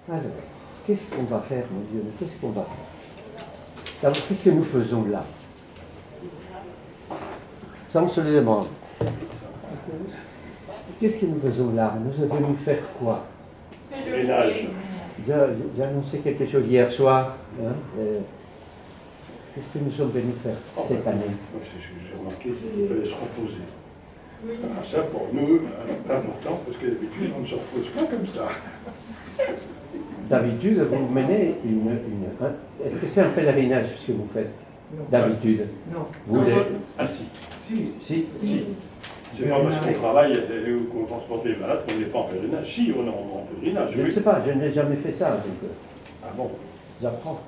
Alors, qu'est-ce qu'on va faire, mon Dieu? Qu'est-ce qu'on va faire? D'abord, qu'est-ce que nous faisons là? Ça, on se le demande. Qu'est-ce que nous faisons là? Nous sommes venus faire quoi? Ménage. J'ai annoncé quelque chose hier soir. Hein, qu'est-ce que nous sommes venus faire cette année? Moi, ce que j'ai remarqué, c'est qu'il fallait se reposer. Ah, ça, pour nous, c'est important, parce que d'habitude, on ne se repose pas comme ça. D'habitude, vous menez est-ce que c'est un pèlerinage ce que vous faites? D'habitude? Non. Vous les... Ah si. Si. C'est pas parce qu'on travaille ou qu'on transporte les malades qu'on n'est pas en pèlerinage. Si, on est en pèlerinage, Je ne oui. sais pas, je n'ai jamais fait ça. Donc, Ah bon? j'apprends.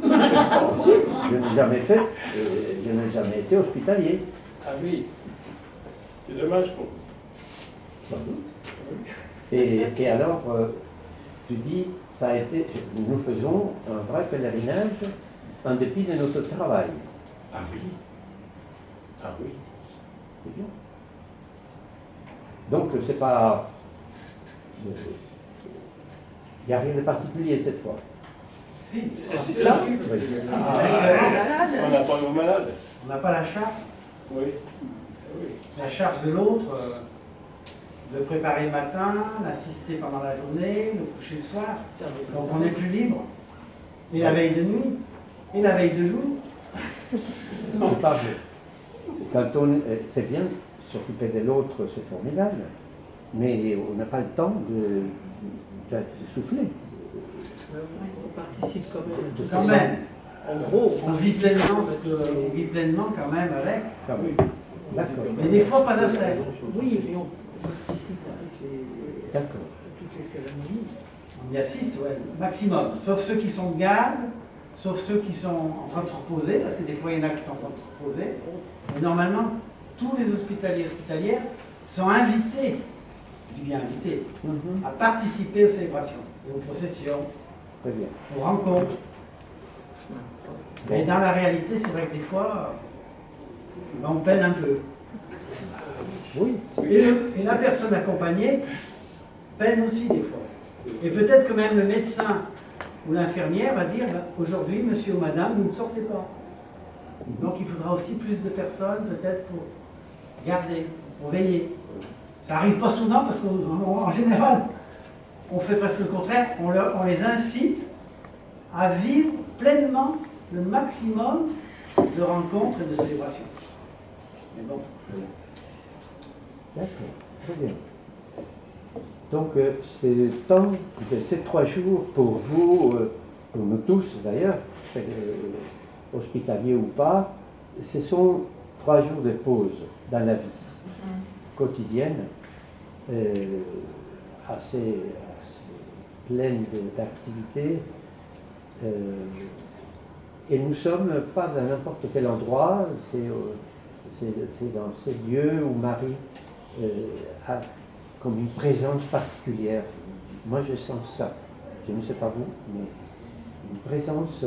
Je n'ai jamais fait, je n'ai jamais été hospitalier. Ah oui. C'est dommage pour Sans doute. Et alors, tu dis, ça a été, nous faisons un vrai pèlerinage en dépit de notre travail. Ah oui. Ah oui. C'est bien. Donc, c'est pas. Il n'y a rien de particulier cette fois. Si, C'est ça? Oui. On n'a pas nos malades. on n'a pas la charge, Oui. la charge de l'autre, de préparer le matin, d'assister pendant la journée, de coucher le soir. Donc on est plus libre. Et la veille de nuit, et la veille de jour. C'est pas vrai. Quand c'est bien, s'occuper de l'autre, c'est formidable, mais on n'a pas le temps de souffler. On participe quand même. Quand même, En gros, on vit pleinement, on vit pleinement quand même avec. Quand même. D'accord. Mais des fois pas assez. oui, mais on participe à D'accord. toutes les cérémonies. On y assiste, ouais, maximum. Sauf ceux qui sont de garde, sauf ceux qui sont en train de se reposer, parce que des fois il y en a qui sont en train de se reposer. Mais normalement, tous les hospitaliers et hospitalières sont invités, je dis bien invités, à participer aux célébrations, et aux processions, Très bien. aux rencontres. Mais dans la réalité, c'est vrai que des fois, on peine un peu. Oui. Et la personne accompagnée peine aussi des fois. Et peut-être que même le médecin ou l'infirmière va dire, aujourd'hui, monsieur ou madame, vous ne sortez pas. Donc il faudra aussi plus de personnes peut-être pour garder, pour veiller. Ça n'arrive pas souvent parce qu'en général, on fait presque le contraire, on les incite à vivre pleinement le maximum de rencontres et de célébrations. Mais bon. D'accord. Très bien. Donc, c'est temps de ces 3 jours pour vous, pour nous tous d'ailleurs, hospitaliers ou pas, ce sont 3 jours de pause dans la vie quotidienne, assez pleine d'activités. Et nous ne sommes pas dans n'importe quel endroit, c'est dans ces lieux où Marie a comme une présence particulière. Moi, je sens ça. Je ne sais pas vous, mais une présence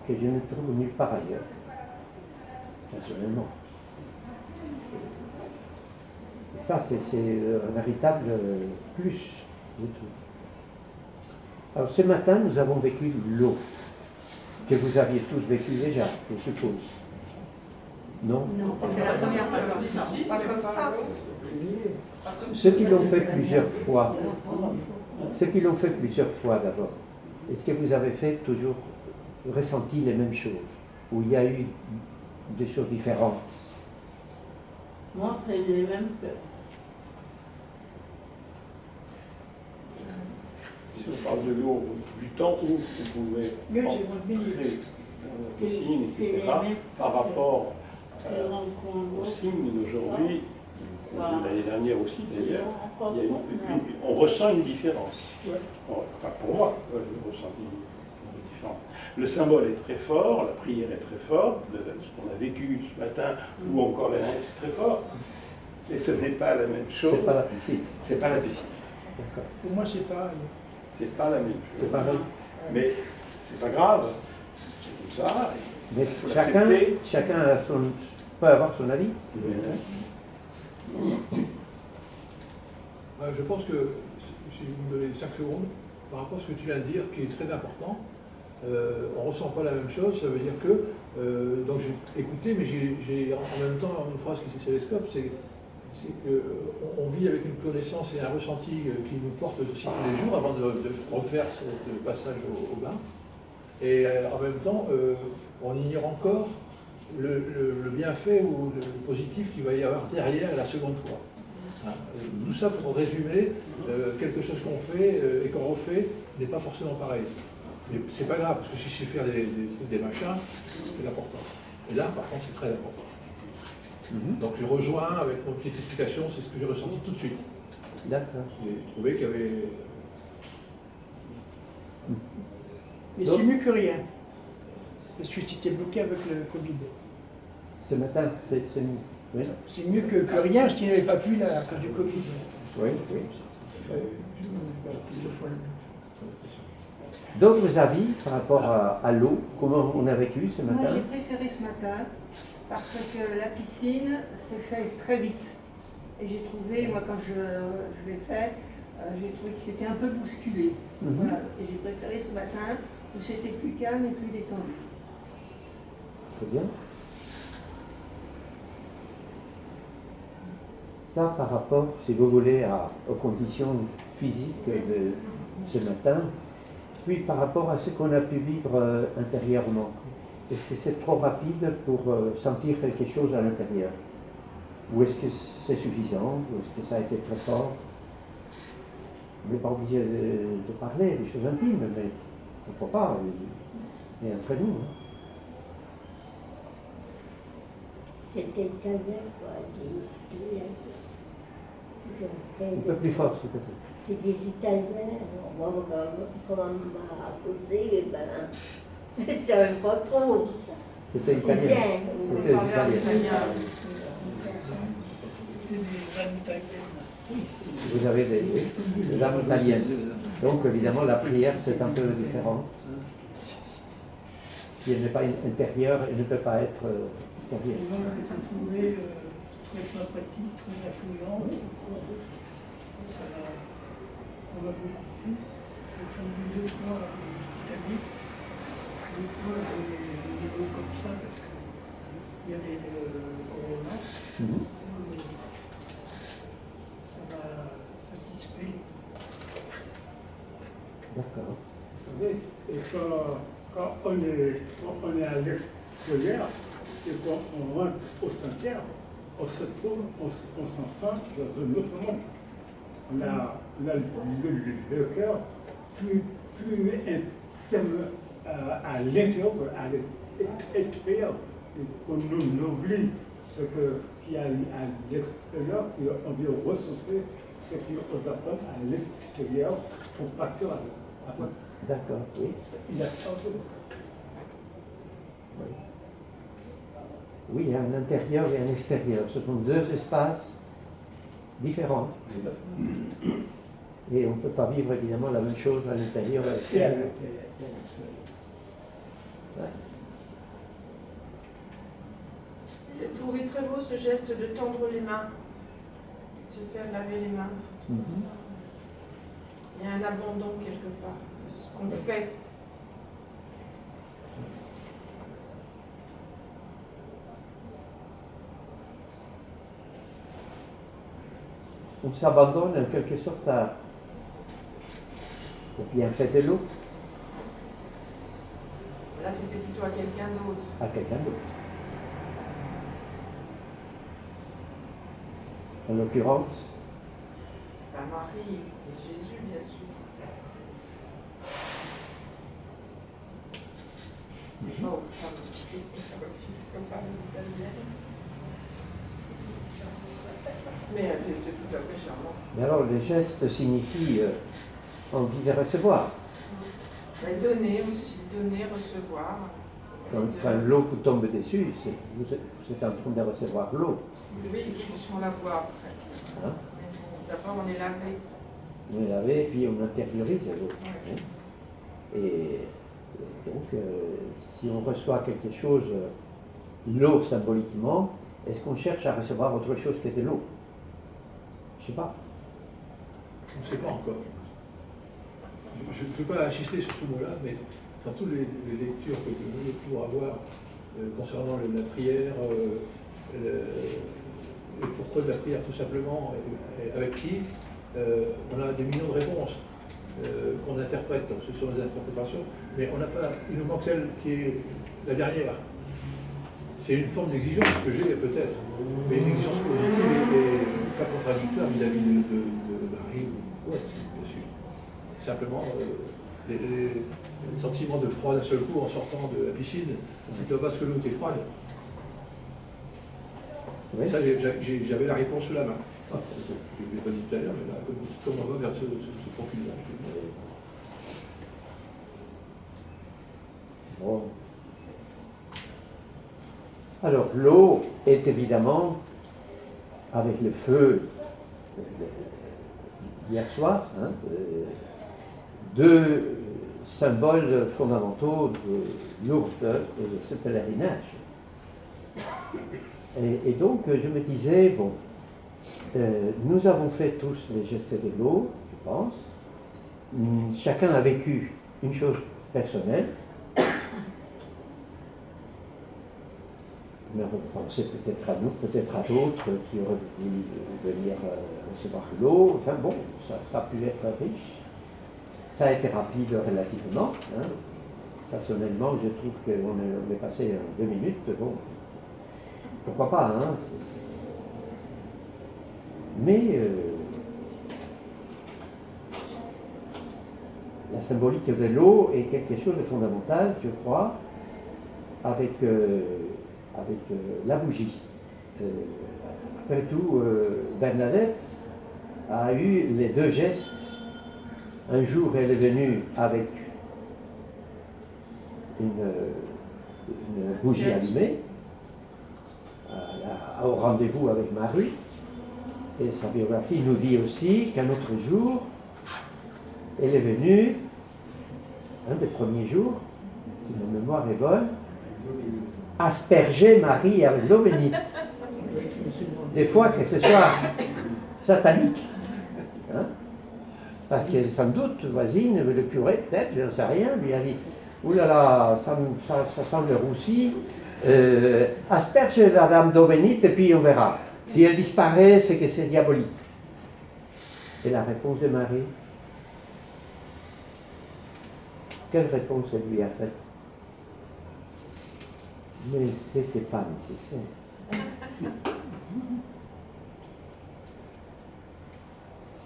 que je ne trouve nulle part ailleurs, personnellement. Et ça, c'est un véritable plus, je trouve. Alors, ce matin, nous avons vécu l'eau, que vous aviez tous vécu déjà, je suppose. Non? Non, c'est la première fois comme ça. Pas comme ça. Ceux qui l'ont fait plusieurs fois, d'abord, est-ce que vous avez fait toujours ressenti les mêmes choses? Ou il y a eu des choses différentes? Moi, c'est les mêmes que. Si on parle de l'eau, du temps où vous pouvez entrer dans la piscine, etc., par rapport aux signes d'aujourd'hui, de l'année dernière aussi d'ailleurs, on ressent une différence. Enfin, pour moi, je ressens une différence. Le symbole est très fort, la prière est très forte, ce qu'on a vécu ce matin ou encore l'année, c'est très fort, mais ce n'est pas la même chose. C'est pas la piscine. C'est pas la piscine. D'accord. Pour moi, c'est pareil. C'est pas la même C'est chose. pareil. Mais c'est pas grave, c'est comme ça. Mais faut chacun l'accepter. peut avoir son avis. Moi, Je pense que, si vous me donnez 5 secondes, par rapport à ce que tu viens de dire, qui est très important, on ne ressent pas la même chose. Ça veut dire que, donc j'ai écouté, mais j'ai en même temps une phrase qui s'élescope, c'est qu'on vit avec une connaissance et un ressenti qui nous porte aussi tous les jours avant de refaire ce passage au bain. Et en même temps, on ignore encore le bienfait ou le positif qu'il va y avoir derrière la seconde fois. Hein. Tout ça pour résumer, quelque chose qu'on fait et qu'on refait n'est pas forcément pareil. Mais c'est pas grave, parce que si je sais faire des machins, c'est important. Et là, par contre, c'est très important. Donc je rejoins avec mon petite explication, c'est ce que j'ai ressenti tout de suite. D'accord. J'ai trouvé qu'il y avait... Mais c'est mieux que rien. Parce que tu étais bloqué avec le Covid. Ce matin, c'est mieux. Oui. C'est mieux que rien, parce qu'il n'avait pas pu là, à cause du Covid. Oui, oui. D'autres avis par rapport à l'eau, comment on a vécu ce matin? Moi j'ai préféré ce matin parce que la piscine s'est faite très vite. Et j'ai trouvé, moi quand je l'ai fait, j'ai trouvé que c'était un peu bousculé. Voilà. Et j'ai préféré ce matin où c'était plus calme et plus détendu. Très bien. Ça par rapport, si vous voulez, aux conditions physiques de ce matin, puis par rapport à ce qu'on a pu vivre intérieurement. Est-ce que c'est trop rapide pour sentir quelque chose à l'intérieur? Ou est-ce que c'est suffisant? Ou est-ce que ça a été très fort? On n'est pas obligé de parler des choses intimes, mais pourquoi pas, et entre nous. Hein. C'était italien, quoi, ils ont fait... Un peu plus fort, s'il te plaît. C'est des Italiens, moi, comme on m'a causé, ben, je ne savais pas trop. C'était italien. C'était italien. Vous avez des âmes italiennes. Donc évidemment la prière c'est un peu différent. Si elle n'est pas intérieure, elle ne peut pas être extérieure. J'ai trouvé très sympathique, très accueillant. On a beaucoup plu. J'ai conduit 2 fois en Italie. 2 fois des niveaux comme ça parce qu'il y avait le corona. Ça m'a satisfait. D'accord. Vous savez, et quand on est à l'extérieur et qu'on rentre au cimetière, on se trouve, on s'en sent dans un autre monde. On a le cœur plus intime à l'intérieur qu'à l'extérieur. On oublie ce qu'il y a à l'extérieur et on vient ressourcer ce qu'on doit prendre à l'extérieur pour partir après. D'accord, oui. Il a changé. Oui. Oui, il y a un intérieur et un extérieur. Ce sont 2 espaces différents. Et on ne peut pas vivre évidemment la même chose à l'intérieur et à l'extérieur. Ouais. J'ai trouvé très beau ce geste de tendre les mains, de se faire laver les mains. Il y a un abandon quelque part de ce qu'on fait. On s'abandonne en quelque sorte au bienfait de l'eau. Là, c'était plutôt à quelqu'un d'autre. À quelqu'un d'autre. En l'occurrence, À Marie et Jésus, bien sûr. Pas aux femmes qui étaient refuses comme par les Italiennes. Mais c'est tout à fait charmant. mais alors les gestes signifient envie de recevoir. Mais donner aussi, donner, recevoir. Quand l'eau vous tombe dessus, vous êtes en train de recevoir l'eau. Oui, on la voit après. Hein? D'abord, on est lavé. On est lavé et puis on intériorise l'eau. Ouais. Hein? Et donc, si on reçoit quelque chose, l'eau symboliquement, est-ce qu'on cherche à recevoir autre chose que de l'eau? Je ne sais pas. On ne sait pas encore. Je ne veux pas insister sur ce mot-là, mais dans toutes les lectures que nous pouvons avoir concernant la prière, le pourquoi de la prière tout simplement, et avec qui, on a des millions de réponses qu'on interprète, ce sont des interprétations, mais on n'a pas, il nous manque celle qui est la dernière. C'est une forme d'exigence que j'ai peut-être, mais une exigence positive et pas contradictoire vis-à-vis de Marie ou autre, bien sûr. Simplement, les sentiments de froid d'un seul coup en sortant de la piscine, c'est parce que l'eau était froide. Oui. Ça, j'avais la réponse sous la main. Je ne l'ai pas dit tout à l'heure, mais là, comme on va vers ce profil-là. Bon. Alors, l'eau est évidemment, avec le feu d'hier soir, hein, deux symboles fondamentaux de Lourdes et de ce pèlerinage. Et donc, je me disais, bon, nous avons fait tous les gestes de l'eau, je pense. Chacun a vécu une chose personnelle. Mais on pensait peut-être à nous, peut-être à d'autres qui auraient voulu venir recevoir l'eau. Enfin bon, ça a pu être riche. Ça a été rapide relativement. Hein. Personnellement, je trouve qu'on est passé en 2 minutes. Bon, pourquoi pas, hein. Mais la symbolique de l'eau est quelque chose de fondamental, je crois, avec la bougie. Après tout, Bernadette a eu les deux gestes. Un jour, elle est venue avec une bougie allumée au rendez-vous avec Marie. Et sa biographie nous dit aussi qu'un autre jour, elle est venue, un des premiers jours, si ma mémoire est bonne, asperger Marie avec l'eau bénite. Des fois que ce soit satanique. Hein? Parce que sans doute, voisine, le curé, peut-être, je ne sais rien, lui a dit « Ouh là là, ça sent le roussi, asperge la dame d'eau bénite et puis on verra. Si elle disparaît, c'est que c'est diabolique. » Et la réponse de Marie, quelle réponse elle lui a faite? Mais ce n'était pas nécessaire.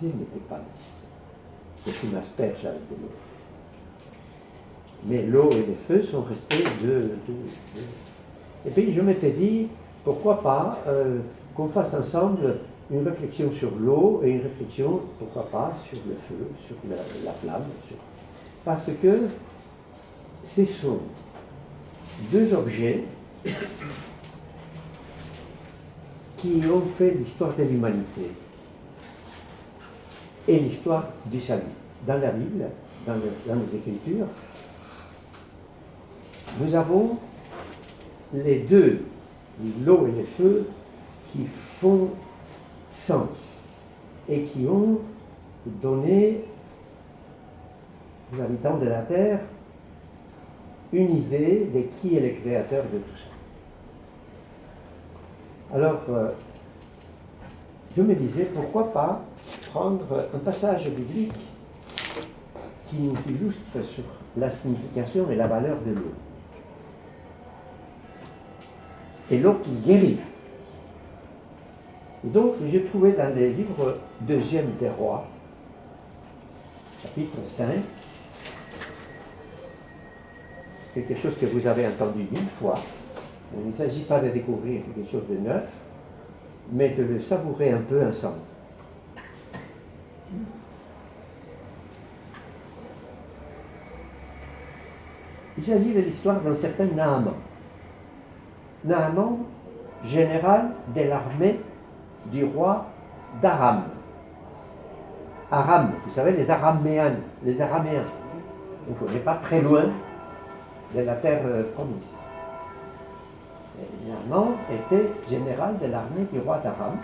Ce n'était pas nécessaire. C'est une asperge avec de l'eau. Mais l'eau et le feu sont restés deux. Et puis je m'étais dit, pourquoi pas qu'on fasse ensemble une réflexion sur l'eau et une réflexion, pourquoi pas, sur le feu, sur la flamme. Parce que ce sont deux objets qui ont fait l'histoire de l'humanité et l'histoire du salut. Dans la Bible, dans les Écritures, nous avons les deux, l'eau et le feu, qui font sens et qui ont donné aux habitants de la terre une idée de qui est le créateur de tout ça. Alors, je me disais, pourquoi pas prendre un passage biblique qui nous illustre sur la signification et la valeur de l'eau. Et l'eau qui guérit. Et donc, j'ai trouvé dans les livres 2e des Rois, chapitre 5, quelque chose que vous avez entendu 1000 fois. Il ne s'agit pas de découvrir quelque chose de neuf, mais de le savourer un peu ensemble. Il s'agit de l'histoire d'un certain Naaman. Naaman, général de l'armée du roi d'Aram. Aram, vous savez, les Araméens. Donc on n'est pas très loin de la terre promise. Naaman était général de l'armée du roi d'Aram.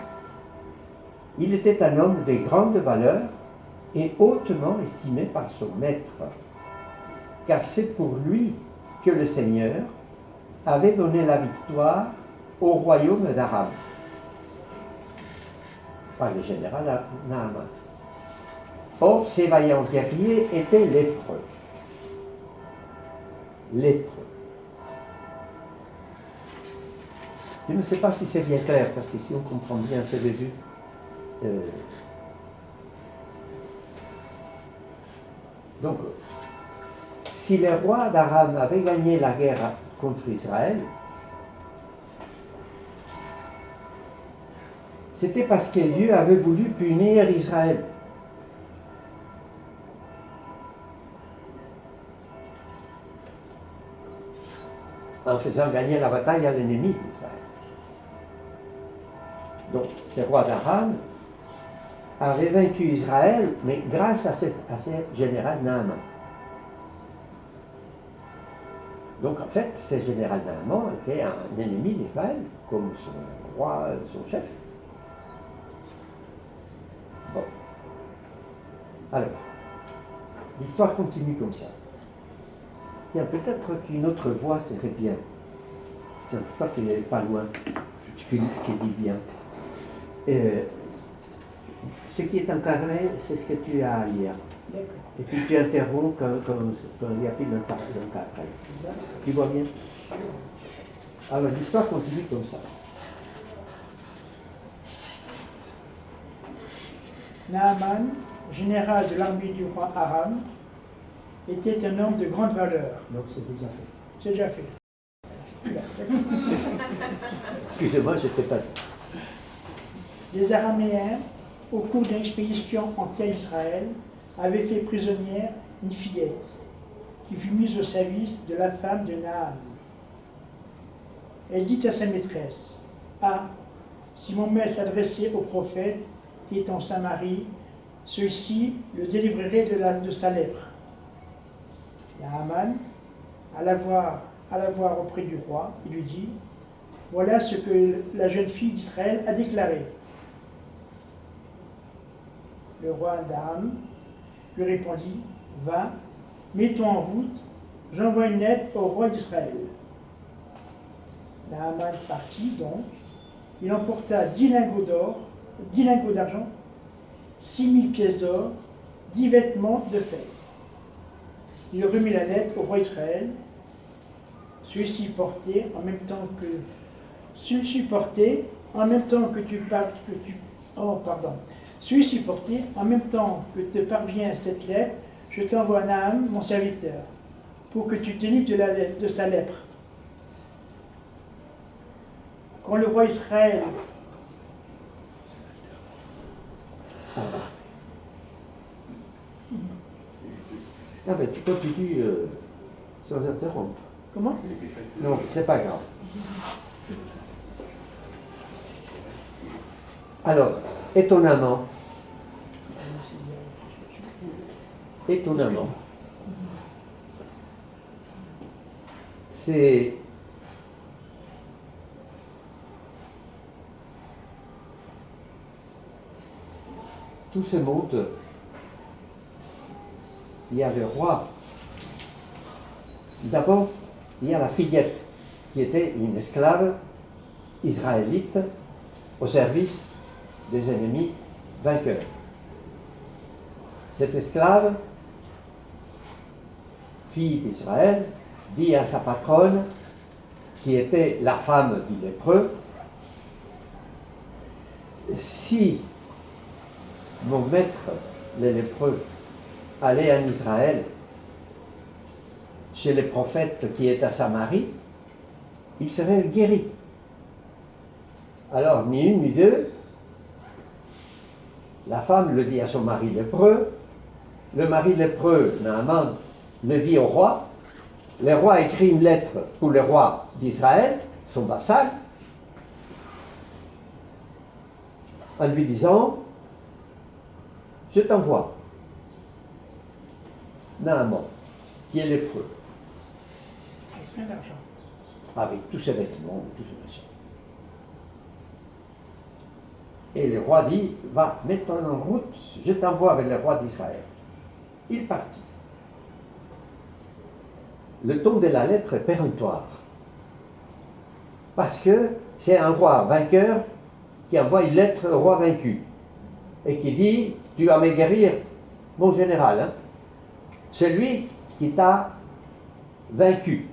Il était un homme de grande valeur est hautement estimé par son maître, car c'est pour lui que le Seigneur avait donné la victoire au royaume d'Aram, par le général Naaman. Or, ces vaillants guerriers étaient lépreux. Lépreux. Je ne sais pas si c'est bien clair, parce que si on comprend bien ce début, donc, si les rois d'Aram avaient gagné la guerre contre Israël, c'était parce que Dieu avait voulu punir Israël. En faisant gagner la bataille à l'ennemi d'Israël. Donc, ces rois d'Aram avaient vaincu Israël, mais grâce à ce général Naaman. Donc, en fait, ce général Naaman était un ennemi d'Israël, comme son roi, son chef. Bon. Alors, l'histoire continue comme ça. Tiens, peut-être qu'une autre voix serait bien. Tiens, toi qui n'es pas loin, qui dis bien. Ce qui est encadré, c'est ce que tu as à lire. Et puis tu interromps quand il n'y a plus d'encadré. Tu vois bien? Alors l'histoire continue comme ça. Naaman, général de l'armée du roi Aram, était un homme de grande valeur. Donc c'est déjà fait. C'est déjà fait. Excusez-moi, je ne sais pas. Les Araméens, au cours d'une expédition en terre d'Israël, avaient fait prisonnière une fillette qui fut mise au service de la femme de Naaman. Elle dit à sa maîtresse, « Ah, si mon maître s'adressait au prophète qui est en Samarie, celui-ci le délivrerait de sa lèpre. » Naaman, à la voir auprès du roi, il lui dit, « Voilà ce que la jeune fille d'Israël a déclaré. » Le roi d'Aram lui répondit, « Va, mets-toi en route, j'envoie une lettre au roi d'Israël. » Naaman partit donc, il emporta 10 lingots d'argent, 6000 pièces d'or, 10 vêtements de fête. Il remit la lettre au roi d'Israël. Celui-ci portait en même temps que Celui-ci portait en même temps que te parvient cette lettre, je t'envoie Naaman, mon serviteur, pour que tu te délivres de sa lèpre. Quand le roi Israël Ah ben tu continues sans interrompre. Comment? Non, c'est pas grave. Alors, étonnamment, c'est tout ce monde. Il y a le roi. D'abord, il y a la fillette, qui était une esclave israélite au service des ennemis vainqueurs. Cette esclave, fille d'Israël, dit à sa patronne, qui était la femme du lépreux, « Si mon maître, le lépreux, allait en Israël, chez le prophète qui est à Samarie, il serait guéri. » Alors, ni une ni deux, la femme le dit à son mari lépreux, le mari lépreux, Naaman, le dit au roi, le roi écrit une lettre pour le roi d'Israël, son vassal, en lui disant, je t'envoie Naaman, qui est lépreux. avec plein d'argent. Avec tous ses vêtements, tout ce machin. Et le roi dit, va, mets-toi en route, je t'envoie avec le roi d'Israël. Il partit. Le ton de la lettre est péremptoire. Parce que c'est un roi vainqueur qui envoie une lettre au roi vaincu. Et qui dit, tu vas me guérir, mon général, hein, celui qui t'a vaincu.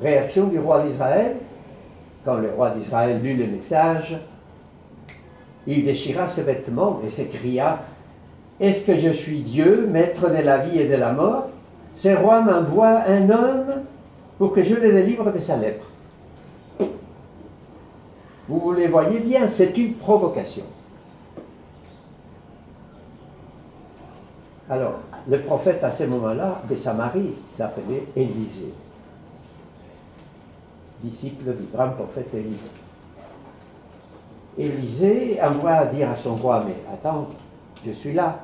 Réaction du roi d'Israël. Quand le roi d'Israël lut le message, il déchira ses vêtements et s'écria, « Est-ce que je suis Dieu, maître de la vie et de la mort? Ce roi m'envoie un homme pour que je le délivre de sa lèpre. » Vous le voyez bien, c'est une provocation. Alors, le prophète à ce moment-là de Samarie s'appelait Élisée, disciple du grand prophète Élie. Élisée envoie dire à son roi, mais attends, je suis là,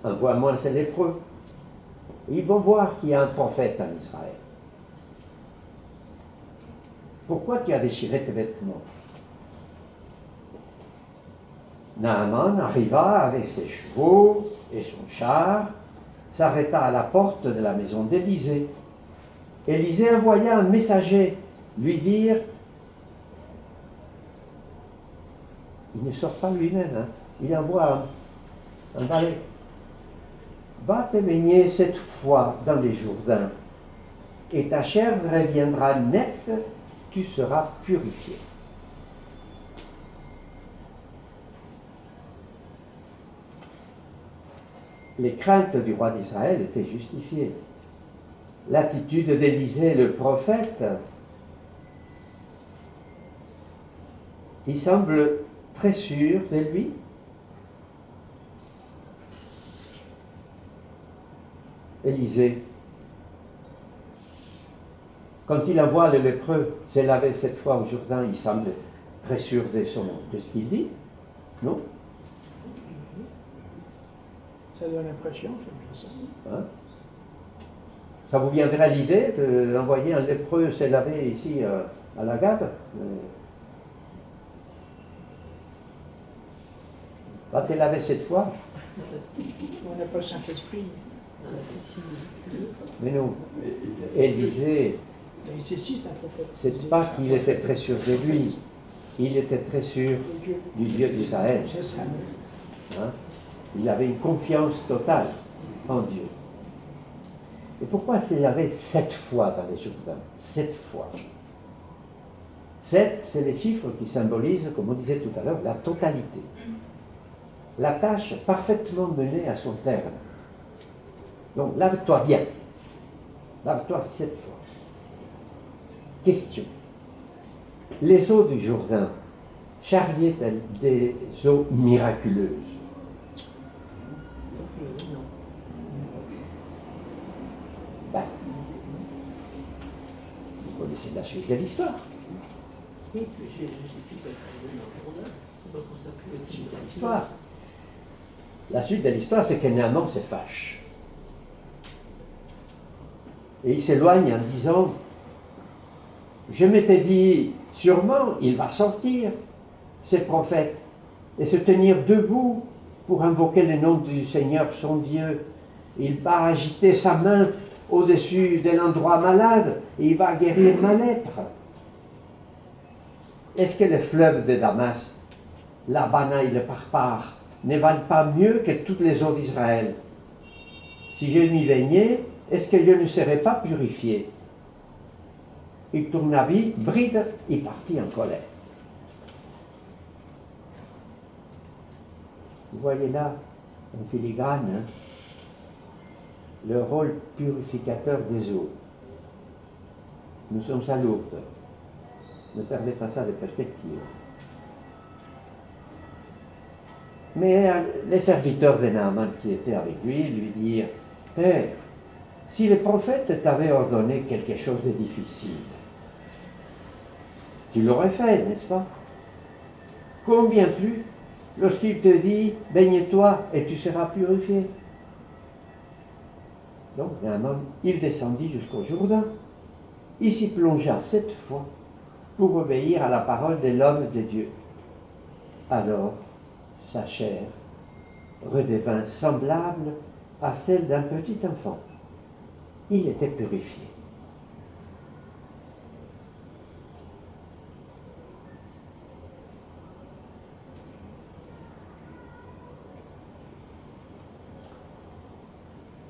envoie-moi ces lépreux. Ils vont voir qu'il y a un prophète en Israël. Pourquoi tu as déchiré tes vêtements? Naaman arriva avec ses chevaux et son char, s'arrêta à la porte de la maison d'Élisée. Élisée envoya un messager lui dire, il ne sort pas lui-même, hein, il envoie un valet. Va te baigner cette fois dans les Jourdains, et ta chair reviendra nette, tu seras purifié. Les craintes du roi d'Israël étaient justifiées. L'attitude d'Élisée, le prophète, il semble très sûr de lui. Élisée, quand il envoie le lépreux se laver cette fois au Jourdain, il semble très sûr de ce qu'il dit, non? Ça donne l'impression, c'est ça. Hein? Ça vous viendrait à l'idée d'envoyer un lépreux se laver ici à la Gabe? Va te laver cette fois? On n'a pas le Saint-Esprit. Mais non. Élisée, c'est pas qu'il était très sûr de lui, il était très sûr du Dieu d'Israël. Hein? Il avait une confiance totale en Dieu. Et pourquoi il avait 7 fois dans les Jourdains? 7 fois. 7, c'est les chiffres qui symbolisent, comme on disait tout à l'heure, la totalité. La tâche parfaitement menée à son terme. Donc, lave-toi bien. Lave-toi 7 fois. Question. Les eaux du Jourdain charriaient-elles des eaux miraculeuses? Ben, vous connaissez la suite de l'histoire. Oui, puis j'ai justifié dans le Jourdain. Donc, on s'appuie la suite de l'histoire. La suite de l'histoire, c'est que Naaman se fâche. Et il s'éloigne en disant, je m'étais dit, sûrement, il va sortir, ce prophète, et se tenir debout pour invoquer le nom du Seigneur, son Dieu. Il va agiter sa main au-dessus de l'endroit malade, et il va guérir ma lèpre. Est-ce que le fleuve de Damas, l'Abana et le Parpar, ne valent pas mieux que toutes les eaux d'Israël? Si je m'y baignais, est-ce que je ne serais pas purifié? Il tourna bride et partit en colère. Vous voyez là, en filigrane, hein, le rôle purificateur des eaux. Nous sommes à Lourdes. Ne perdez pas ça de perspective. Mais les serviteurs de Naaman qui étaient avec lui dirent, « Père, si le prophète t'avait ordonné quelque chose de difficile, tu l'aurais fait, n'est-ce pas? Combien plus lorsqu'il te dit, baigne-toi et tu seras purifié. » Donc, Naaman, il descendit jusqu'au Jourdain. Il s'y plongea 7 fois pour obéir à la parole de l'homme de Dieu. Alors, sa chair redevint semblable à celle d'un petit enfant. Il était purifié.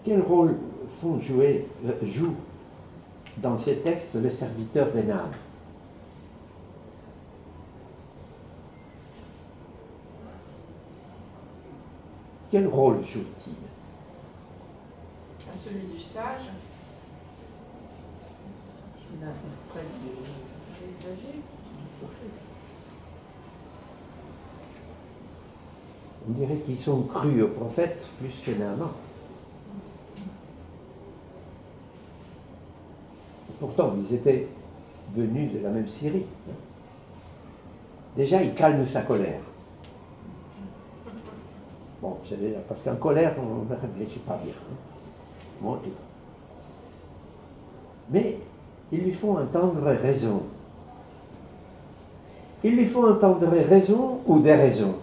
Quel rôle joue dans ces textes le serviteur de Naaman? Quel rôle joue-t-il? À celui du sage. Les sages. On dirait qu'ils sont crus au prophète plus que Naaman. Pourtant, ils étaient venus de la même Syrie. Déjà, il calme sa colère. Bon, c'est parce qu'en colère, on ne réfléchit pas bien. Bon, mais ils lui font entendre raison. Ils lui font entendre raison ou des raisons.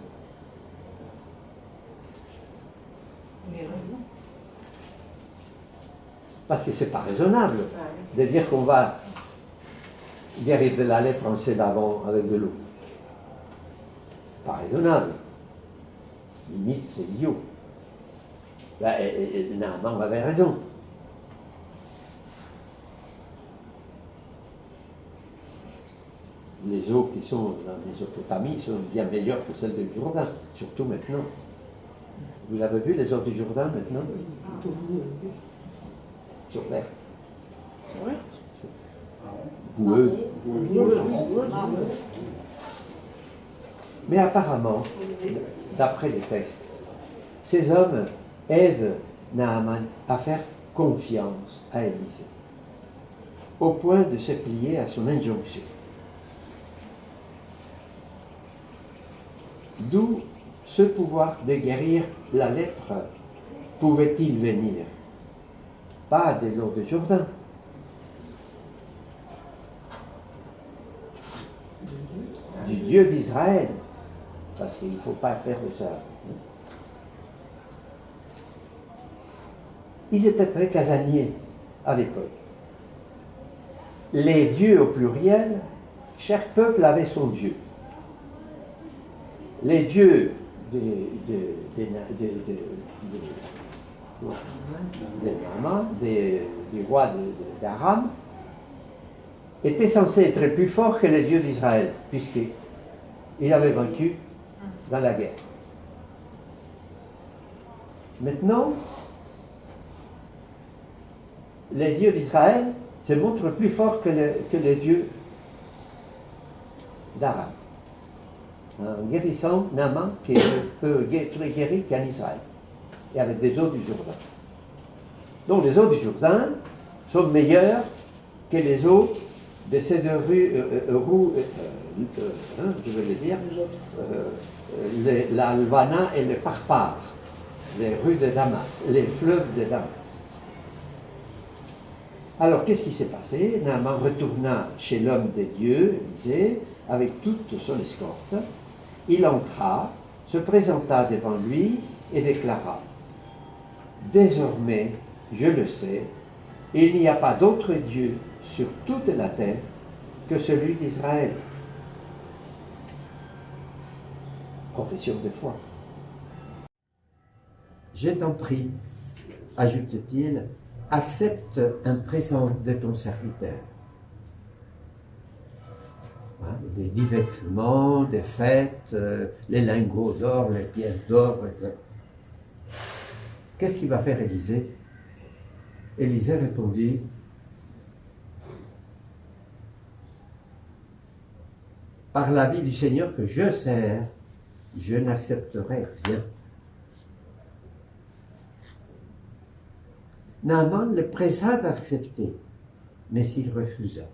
Les raisons. Parce que c'est pas raisonnable de dire qu'on va guérir de la lèpre en se lavant avec de l'eau. Pas raisonnable. Limite, c'est idiot. Naaman avait raison. Les eaux qui sont dans Mésopotamie sont bien meilleures que celles du Jourdain, surtout maintenant. Vous avez vu les eaux du Jourdain maintenant? Sur l'air. Boueuses. Mais apparemment, d'après les textes, ces hommes aident Naaman à faire confiance à Élisée, au point de se plier à son injonction. D'où ce pouvoir de guérir la lèpre pouvait-il venir? Pas de l'eau de Jourdain. Du Dieu d'Israël. Parce qu'il ne faut pas perdre ça. Ils étaient très casaniers à l'époque. Les dieux au pluriel, chaque peuple avait son dieu. Les dieux de Naaman, du roi d'Aram, étaient censés être plus forts que les dieux d'Israël, puisqu'il avait vaincu dans la guerre. Maintenant, les dieux d'Israël se montrent plus forts que les dieux d'Aram. En guérissant Naaman qui peut être guéri qu'en Israël, et avec des eaux du Jourdain. Donc les eaux du Jourdain sont meilleures que les eaux de ces deux je veux le dire, l'Alvana et le Parpar, les rues de Damas, les fleuves de Damas. Alors, qu'est-ce qui s'est passé? Naaman retourna chez l'homme de Dieu, Élisée, avec toute son escorte. Il entra, se présenta devant lui et déclara: désormais, je le sais, il n'y a pas d'autre Dieu sur toute la terre que celui d'Israël. Profession de foi. Je t'en prie, ajoute-t-il, accepte un présent de ton serviteur. Des dix vêtements, des fêtes, les lingots d'or, les pièces d'or, etc. Qu'est-ce qu'il va faire Élisée? Élisée répondit: par la vie du Seigneur que je sers, je n'accepterai rien. Naaman le pressa d'accepter, mais il refusa.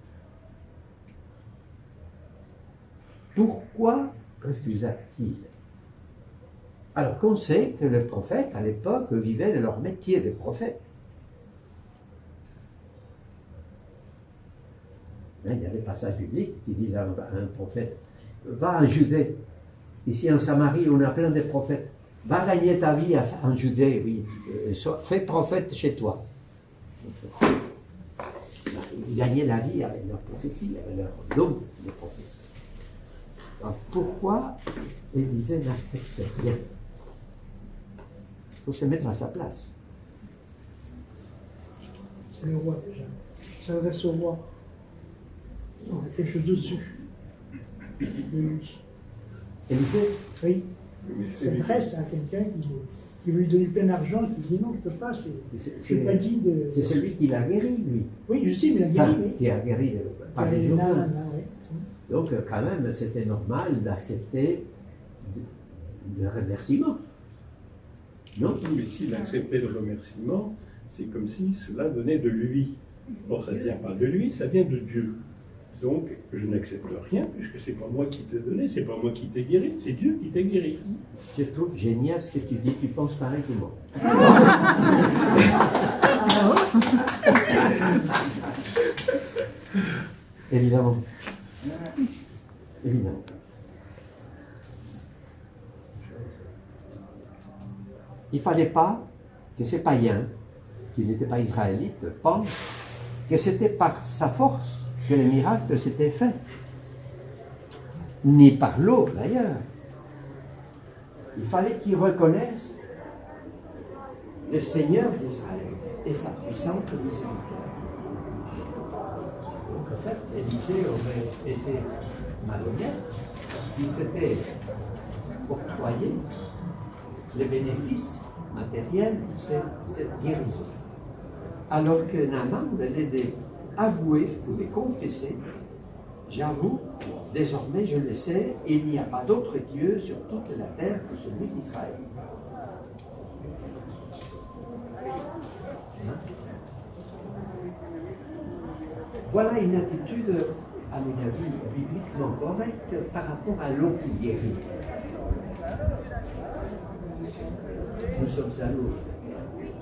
Pourquoi refusa-t-il? Alors qu'on sait que les prophètes, à l'époque, vivaient de leur métier de prophète. Il y a des passages bibliques qui disent à un prophète, va en Judée. Ici en Samarie, on a plein de prophètes. Va gagner ta vie en Judée, oui. Fais prophète chez toi. Ils gagnaient la vie avec leur prophétie, avec leur don de prophétie. Alors pourquoi Élisée n'accepte rien? Il faut se mettre à sa place. C'est le roi déjà. Ça adresse au roi. On a quelque chose dessus. Élisée? Oui. Il s'adresse à quelqu'un qui veut lui donner plein d'argent, qui dit non, je ne peux pas, je n'ai pas dit de... C'est celui qui l'a guéri, lui. Oui, je sais, mais il a guéri, oui. Qui a guéri par les jours. Donc, quand même, c'était normal d'accepter le remerciement. Non? Mais s'il acceptait le remerciement, c'est comme si cela venait de lui. Or, ça ne vient pas de lui, ça vient de Dieu. Donc, je n'accepte rien, puisque c'est pas moi qui t'ai donné, c'est pas moi qui t'ai guéri, c'est Dieu qui t'a guéri. Je trouve génial ce que tu dis, tu penses pareil que moi. Évidemment. Évidemment. Il ne fallait pas que ces païens, qui n'étaient pas israélites, pensent que c'était par sa force que les miracles s'étaient faits. Ni par l'eau, d'ailleurs. Il fallait qu'ils reconnaissent le Seigneur d'Israël et sa puissante miséricorde. Donc, en fait, Élisée aurait été malhonnête s'il s'était octroyé les bénéfices matériels de cette guérison. Alors que Naaman venait d'avouer ou de confesser, j'avoue, désormais je le sais, il n'y a pas d'autre Dieu sur toute la terre que celui d'Israël. Voilà une attitude, à mon avis, bibliquement correcte par rapport à l'eau qui guérit. Nous sommes à l'eau.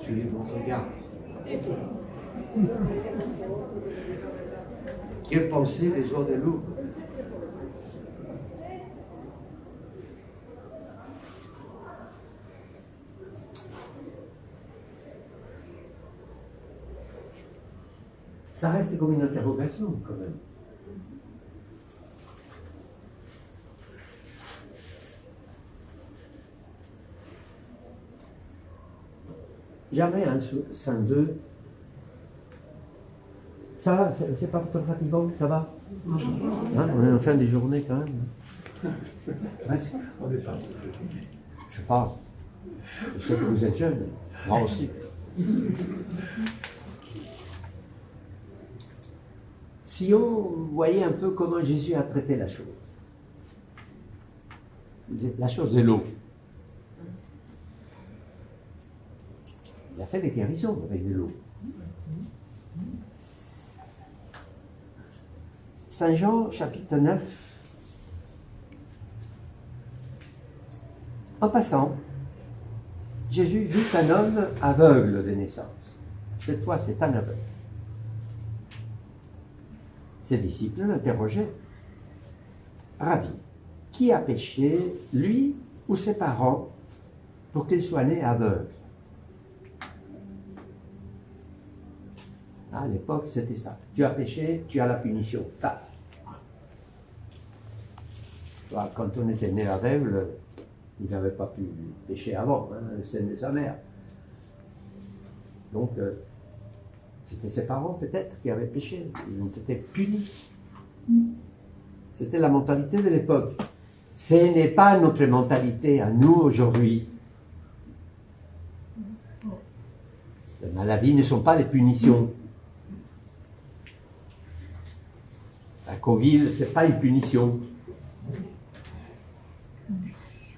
Suivez mon regard. Que penser des eaux de l'eau? Ça reste comme une interrogation, quand même. Jamais un 102. Ça va, c'est pas trop fatigant, ça va? Hein, on est en fin de journée quand même. Presque. Je parle. Je sais que vous êtes jeunes, moi aussi. Si on voyait un peu comment Jésus a traité la chose de l'eau. Il a fait des guérisons avec de l'eau. Saint Jean, chapitre 9. En passant, Jésus vit un homme aveugle de naissance. Cette fois, c'est un aveugle. Ses disciples l'interrogeaient. Rabbi, qui a péché, lui ou ses parents, pour qu'il soit né aveugle? À l'époque, c'était ça. Tu as péché, tu as la punition. Ça. Quand on était né aveugle, il n'avait pas pu pécher avant, le sein de sa mère. Donc, c'était ses parents peut-être qui avaient péché. Ils ont été punis. C'était la mentalité de l'époque. Ce n'est pas notre mentalité à nous aujourd'hui. Les maladies ne sont pas des punitions. La Covid, ce n'est pas une punition.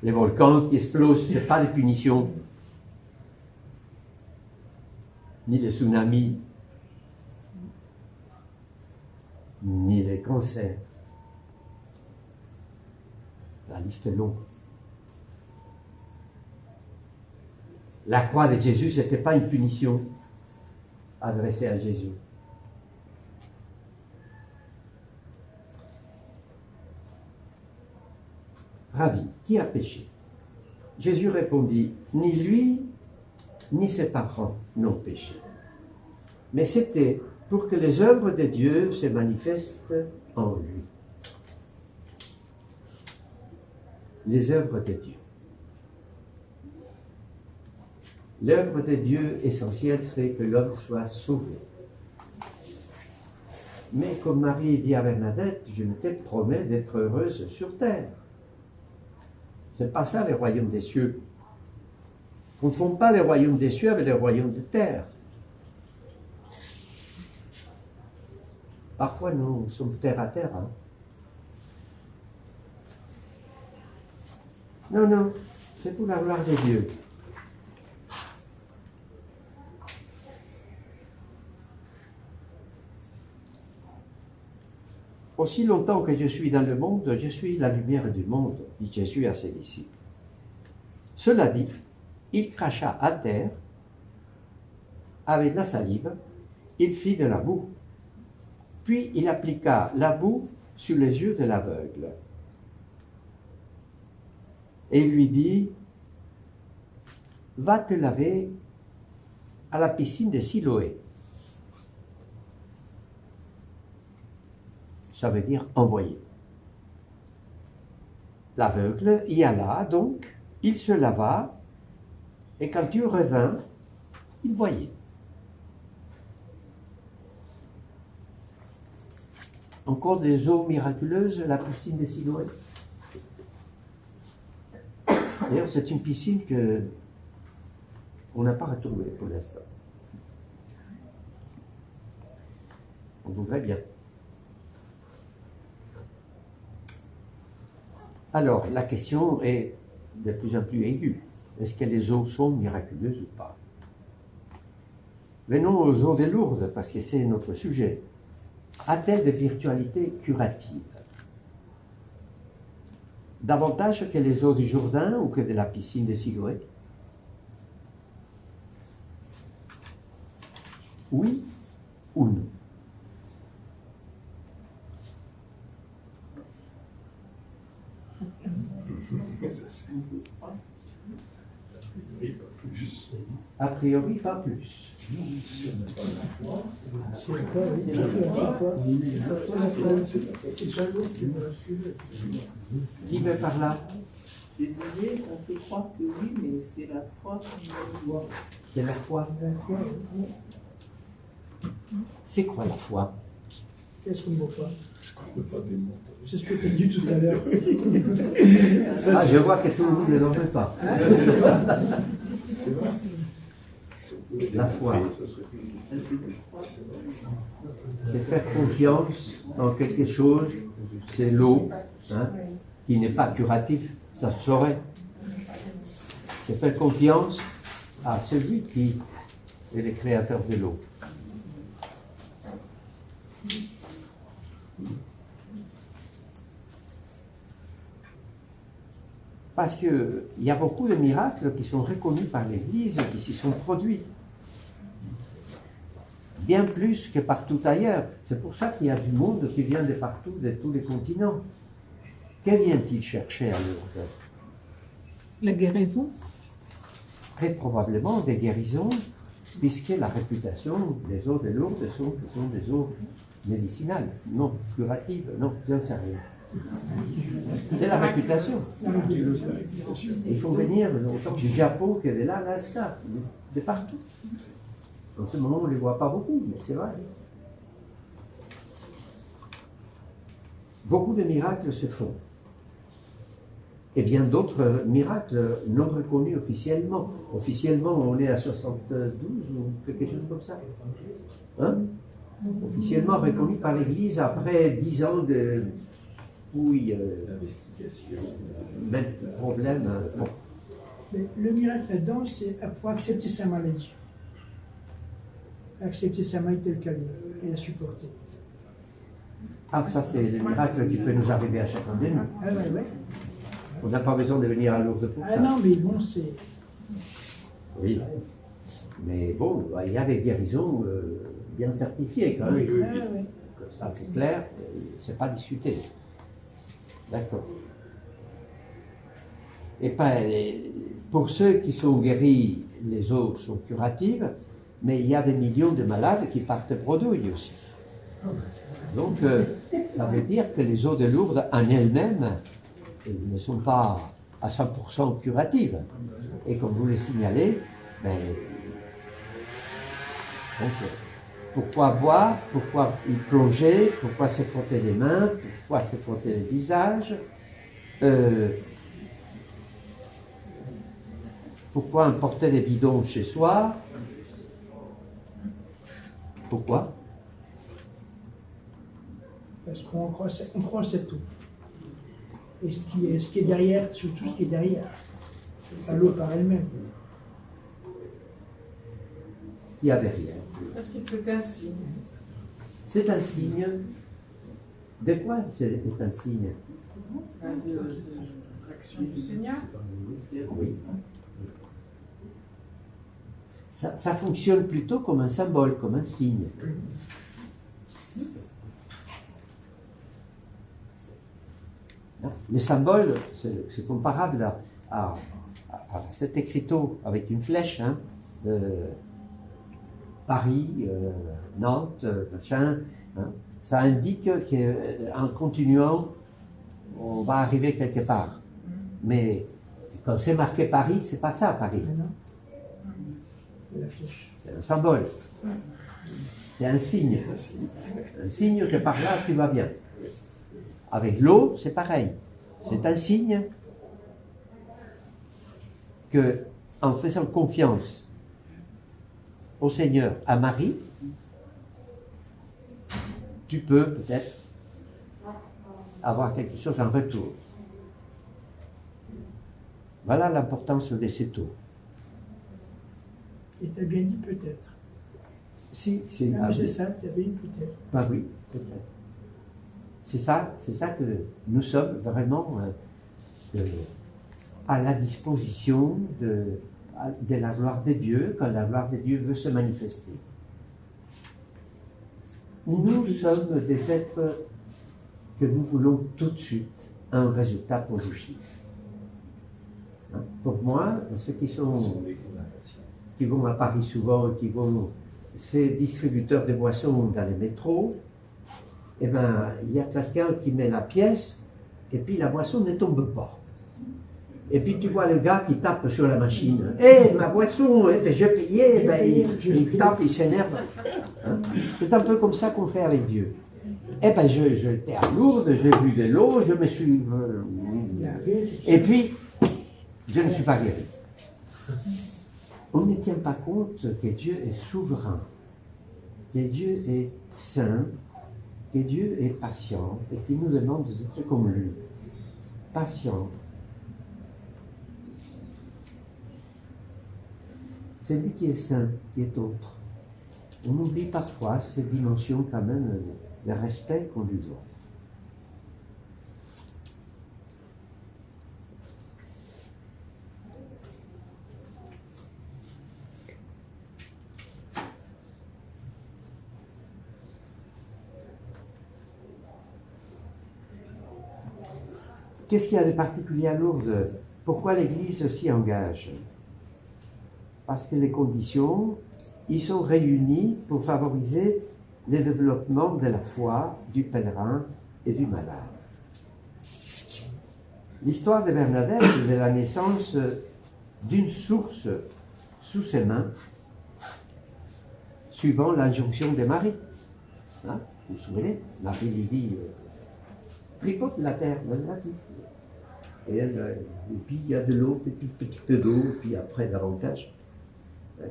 Les volcans qui explosent, ce n'est pas des punitions. Ni les tsunamis, ni les cancers. La liste est longue. La croix de Jésus, ce n'était pas une punition adressée à Jésus. Rabbi, qui a péché? Jésus répondit, ni lui, ni ses parents n'ont péché. Mais c'était pour que les œuvres de Dieu se manifestent en lui. Les œuvres de Dieu. L'œuvre de Dieu essentielle, c'est que l'homme soit sauvé. Mais comme Marie dit à Bernadette, je te promets d'être heureuse sur terre. C'est pas ça le royaume des cieux. On ne confond pas le royaume des cieux avec le royaume de terre. Parfois, nous sommes terre à terre. Hein. Non, non, c'est pour la gloire de Dieu. Aussi longtemps que je suis dans le monde, je suis la lumière du monde, dit Jésus à ses disciples. Cela dit, il cracha à terre avec la salive, il fit de la boue. Puis il appliqua la boue sur les yeux de l'aveugle. Et il lui dit, va te laver à la piscine de Siloé. Ça veut dire envoyer. L'aveugle y alla donc, il se lava, et quand Dieu revint, il voyait. Encore des eaux miraculeuses, la piscine de Siloé. D'ailleurs, c'est une piscine que on n'a pas retrouvée pour l'instant. On voudrait bien. Alors, la question est de plus en plus aiguë. Est-ce que les eaux sont miraculeuses ou pas? Venons aux eaux de Lourdes, parce que c'est notre sujet. A-t-elle de virtualité curative? Davantage que les eaux du Jourdain ou que de la piscine de Siloé? Oui ou non? A priori, pas plus. Qui veut par là? Je disais, on peut croire que oui, mais c'est la foi qui nous voit. C'est la foi. C'est quoi la foi? Qu'est-ce qu'on ne voit pas? Je ne peux pas démontrer. C'est ce que tu as dit tout à l'heure. Ah, je vois que tout le monde ne l'en veut pas. C'est vrai. La foi, c'est faire confiance en quelque chose, c'est l'eau, hein, qui n'est pas curatif, ça se saurait. C'est faire confiance à celui qui est le créateur de l'eau. Parce qu'il y a beaucoup de miracles qui sont reconnus par l'Église, qui s'y sont produits. Bien plus que partout ailleurs. C'est pour ça qu'il y a du monde qui vient de partout, de tous les continents. Que vient-il chercher à Lourdes? La guérison? Très probablement des guérisons, puisque la réputation des eaux de Lourdes sont des eaux médicinales, non curatives, non, je ne sais rien. C'est la réputation. Il faut venir autant du Japon que de l'Alaska, de partout. En ce moment, on ne les voit pas beaucoup, mais c'est vrai. Beaucoup de miracles se font. Et bien d'autres miracles non reconnus officiellement. Officiellement, on est à 72 ou quelque chose comme ça. Hein? Officiellement reconnu par l'Église après 10 ans de fouilles, même problème. Bon. Mais le miracle là-dedans, c'est il faut accepter sa maladie. Accepter sa maladie telle qu'elle est et la supporter. Ah, ça c'est le miracle qui peut nous arriver à chacun de nous. Ah ouais, ouais. On n'a pas besoin de venir à Lourdes pour ça. Ah non, mais bon, c'est... Oui. Mais bon, il y a des guérisons bien certifiées quand même. Ah ouais. Ça c'est clair, c'est pas discuté. D'accord. Et pas, pour ceux qui sont guéris, les eaux sont curatives, mais il y a des millions de malades qui partent bredouilles aussi. Donc, ça veut dire que les eaux de Lourdes en elles-mêmes ne sont pas à 100% curatives. Et comme vous le signalez, ben, donc, pourquoi boire, pourquoi y plonger, pourquoi se frotter les mains, pourquoi se frotter le visage, pourquoi emporter des bidons chez soi, pourquoi? Parce qu'on croit c'est tout. Et ce qui est derrière, surtout ce qui est derrière, c'est pas l'eau par elle-même. Ce qu'il y a derrière. Parce que c'est un signe. C'est un signe. De quoi c'est un signe? L'action du Seigneur. Oui. Ça fonctionne plutôt comme un symbole, comme un signe. Le symbole, c'est comparable à cet écriteau avec une flèche, hein, Paris, Nantes, machin. Hein. Ça indique qu'en continuant, on va arriver quelque part. Mais quand c'est marqué Paris, c'est pas ça, Paris. C'est un symbole. C'est un signe. Un signe que par là, tu vas bien. Avec l'eau, c'est pareil. C'est un signe que, en faisant confiance au Seigneur, à Marie, tu peux peut-être avoir quelque chose en retour. Voilà l'importance de cette eau. Et tu as bien dit peut-être. Si, c'est ça, tu as bien dit peut-être. Ah oui, peut-être. C'est ça que nous sommes vraiment à la disposition de la gloire de Dieu, quand la gloire de Dieu veut se manifester. Nous sommes des êtres que nous voulons tout de suite un résultat positif. Hein? Pour moi, ceux qui vont à Paris souvent, ces distributeurs de boissons dans les métros, eh ben, il y a quelqu'un qui met la pièce et puis la boisson ne tombe pas. Et puis tu vois le gars qui tape sur la machine. Ma boisson, je payais, il tape, il s'énerve. Hein? C'est un peu comme ça qu'on fait avec Dieu. J'étais à Lourdes, j'ai bu de l'eau, je me suis... et puis, je ne suis pas guéri. On ne tient pas compte que Dieu est souverain, que Dieu est saint, que Dieu est patient et qu'il nous demande d'être comme lui. Patient. C'est lui qui est saint, qui est autre. On oublie parfois cette dimension quand même de respect qu'on lui doit. Qu'est-ce qu'il y a de particulier à Lourdes? Pourquoi l'Église s'y engage? Parce que les conditions y sont réunies pour favoriser le développement de la foi du pèlerin et du malade. L'histoire de Bernadette est de la naissance d'une source sous ses mains, suivant l'injonction de Marie. Hein? Vous vous souvenez? Marie lui dit tripote la terre, vas-y. Et puis il y a de l'eau, petite d'eau, puis après davantage. Ouais.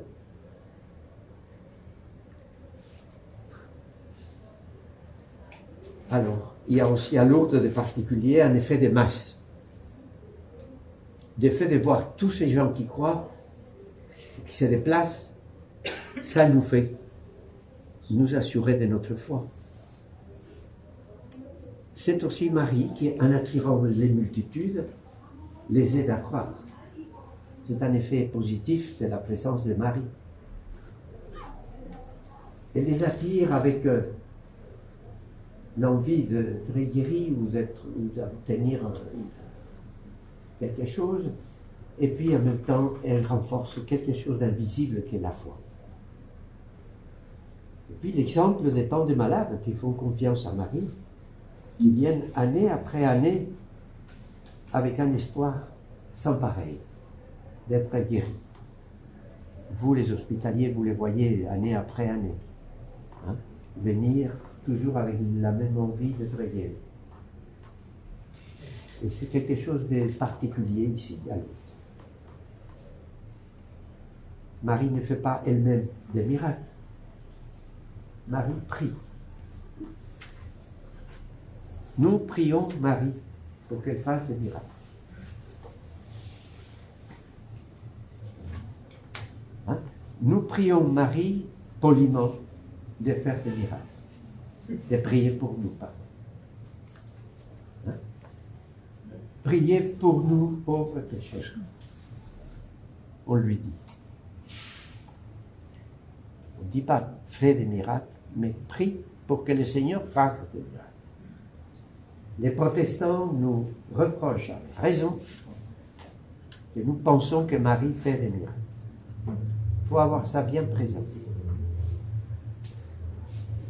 Alors, il y a aussi à Lourdes de particulier un effet de masse. L'effet de voir tous ces gens qui croient, qui se déplacent, ça nous fait nous assurer de notre foi. C'est aussi Marie qui, en attirant les multitudes, les aide à croire. C'est un effet positif de la présence de Marie. Elle les attire avec l'envie d'être guéri ou d'obtenir quelque chose, et puis en même temps, elle renforce quelque chose d'invisible qui est la foi. Et puis l'exemple des tant de malades qui font confiance à Marie, qui viennent année après année avec un espoir sans pareil d'être guéris. Vous, les hospitaliers, vous les voyez année après année, hein, venir toujours avec la même envie d'être guéris. Et c'est quelque chose de particulier ici, à Lourdes. Marie ne fait pas elle-même des miracles. Marie prie. Nous prions Marie pour qu'elle fasse des miracles. Hein? Nous prions Marie poliment de faire des miracles, de prier pour nous, pardon. Hein? Priez pour nous, pauvres pécheurs. On lui dit. On ne dit pas fais des miracles, mais prie pour que le Seigneur fasse des miracles. Les protestants nous reprochent, avec raison, que nous pensons que Marie fait des miracles. Il faut avoir ça bien présenté.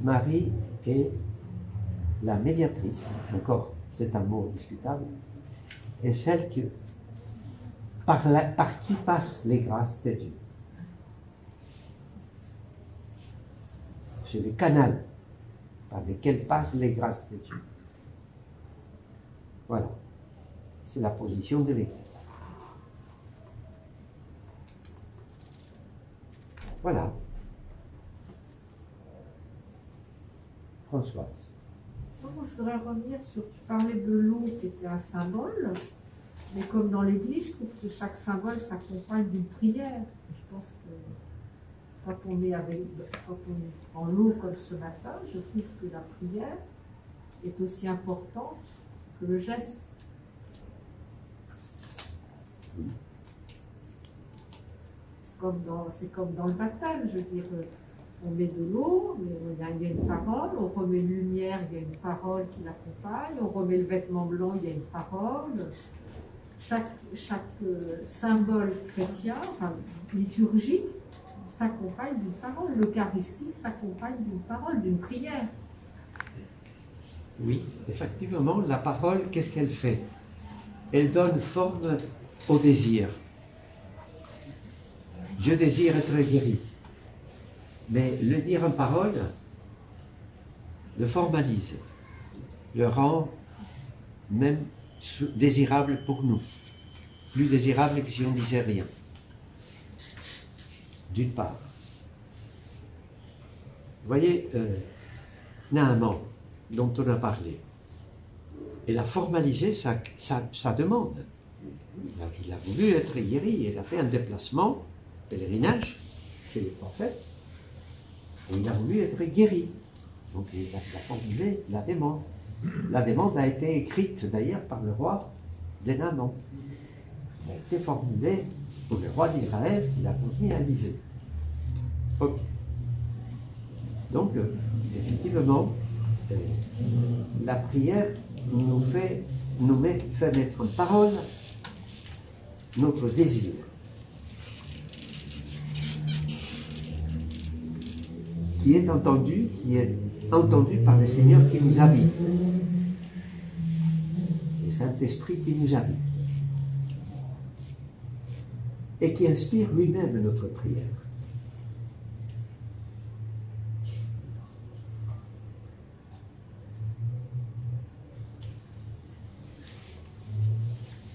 Marie est la médiatrice, encore c'est un mot discutable, est celle par qui passent les grâces de Dieu. C'est le canal par lequel passent les grâces de Dieu. Voilà. C'est la position de l'Église. Voilà. Françoise. Je voudrais revenir sur, tu parlais de l'eau qui était un symbole, mais comme dans l'Église, je trouve que chaque symbole s'accompagne d'une prière. Je pense que quand on est en l'eau comme ce matin, je trouve que la prière est aussi importante que le geste. C'est comme dans le baptême, je veux dire, on met de l'eau, il y a une parole, on remet une lumière, il y a une parole qui l'accompagne, on remet le vêtement blanc, il y a une parole. Chaque symbole chrétien, enfin liturgique, s'accompagne d'une parole. L'Eucharistie s'accompagne d'une parole, d'une prière. Oui, effectivement, la parole, qu'est-ce qu'elle fait? Elle donne forme au désir. Je désire être guéri. Mais le dire en parole le formalise, le rend même désirable pour nous. Plus désirable que si on ne disait rien. D'une part. Vous voyez, Naaman, dont on a parlé, elle a formalisé sa demande. Il a voulu être guéri, il a fait un déplacement, pèlerinage, chez les prophètes, et il a voulu être guéri. Donc il a formulé la demande. La demande a été écrite d'ailleurs par le roi de Naaman. Elle a été formulée pour le roi d'Israël qui l'a transmis à Élisée. Ok. Donc, effectivement, la prière fait mettre en parole notre désir. Qui est entendu par le Seigneur qui nous habite. Le Saint-Esprit qui nous habite. Et qui inspire lui-même notre prière.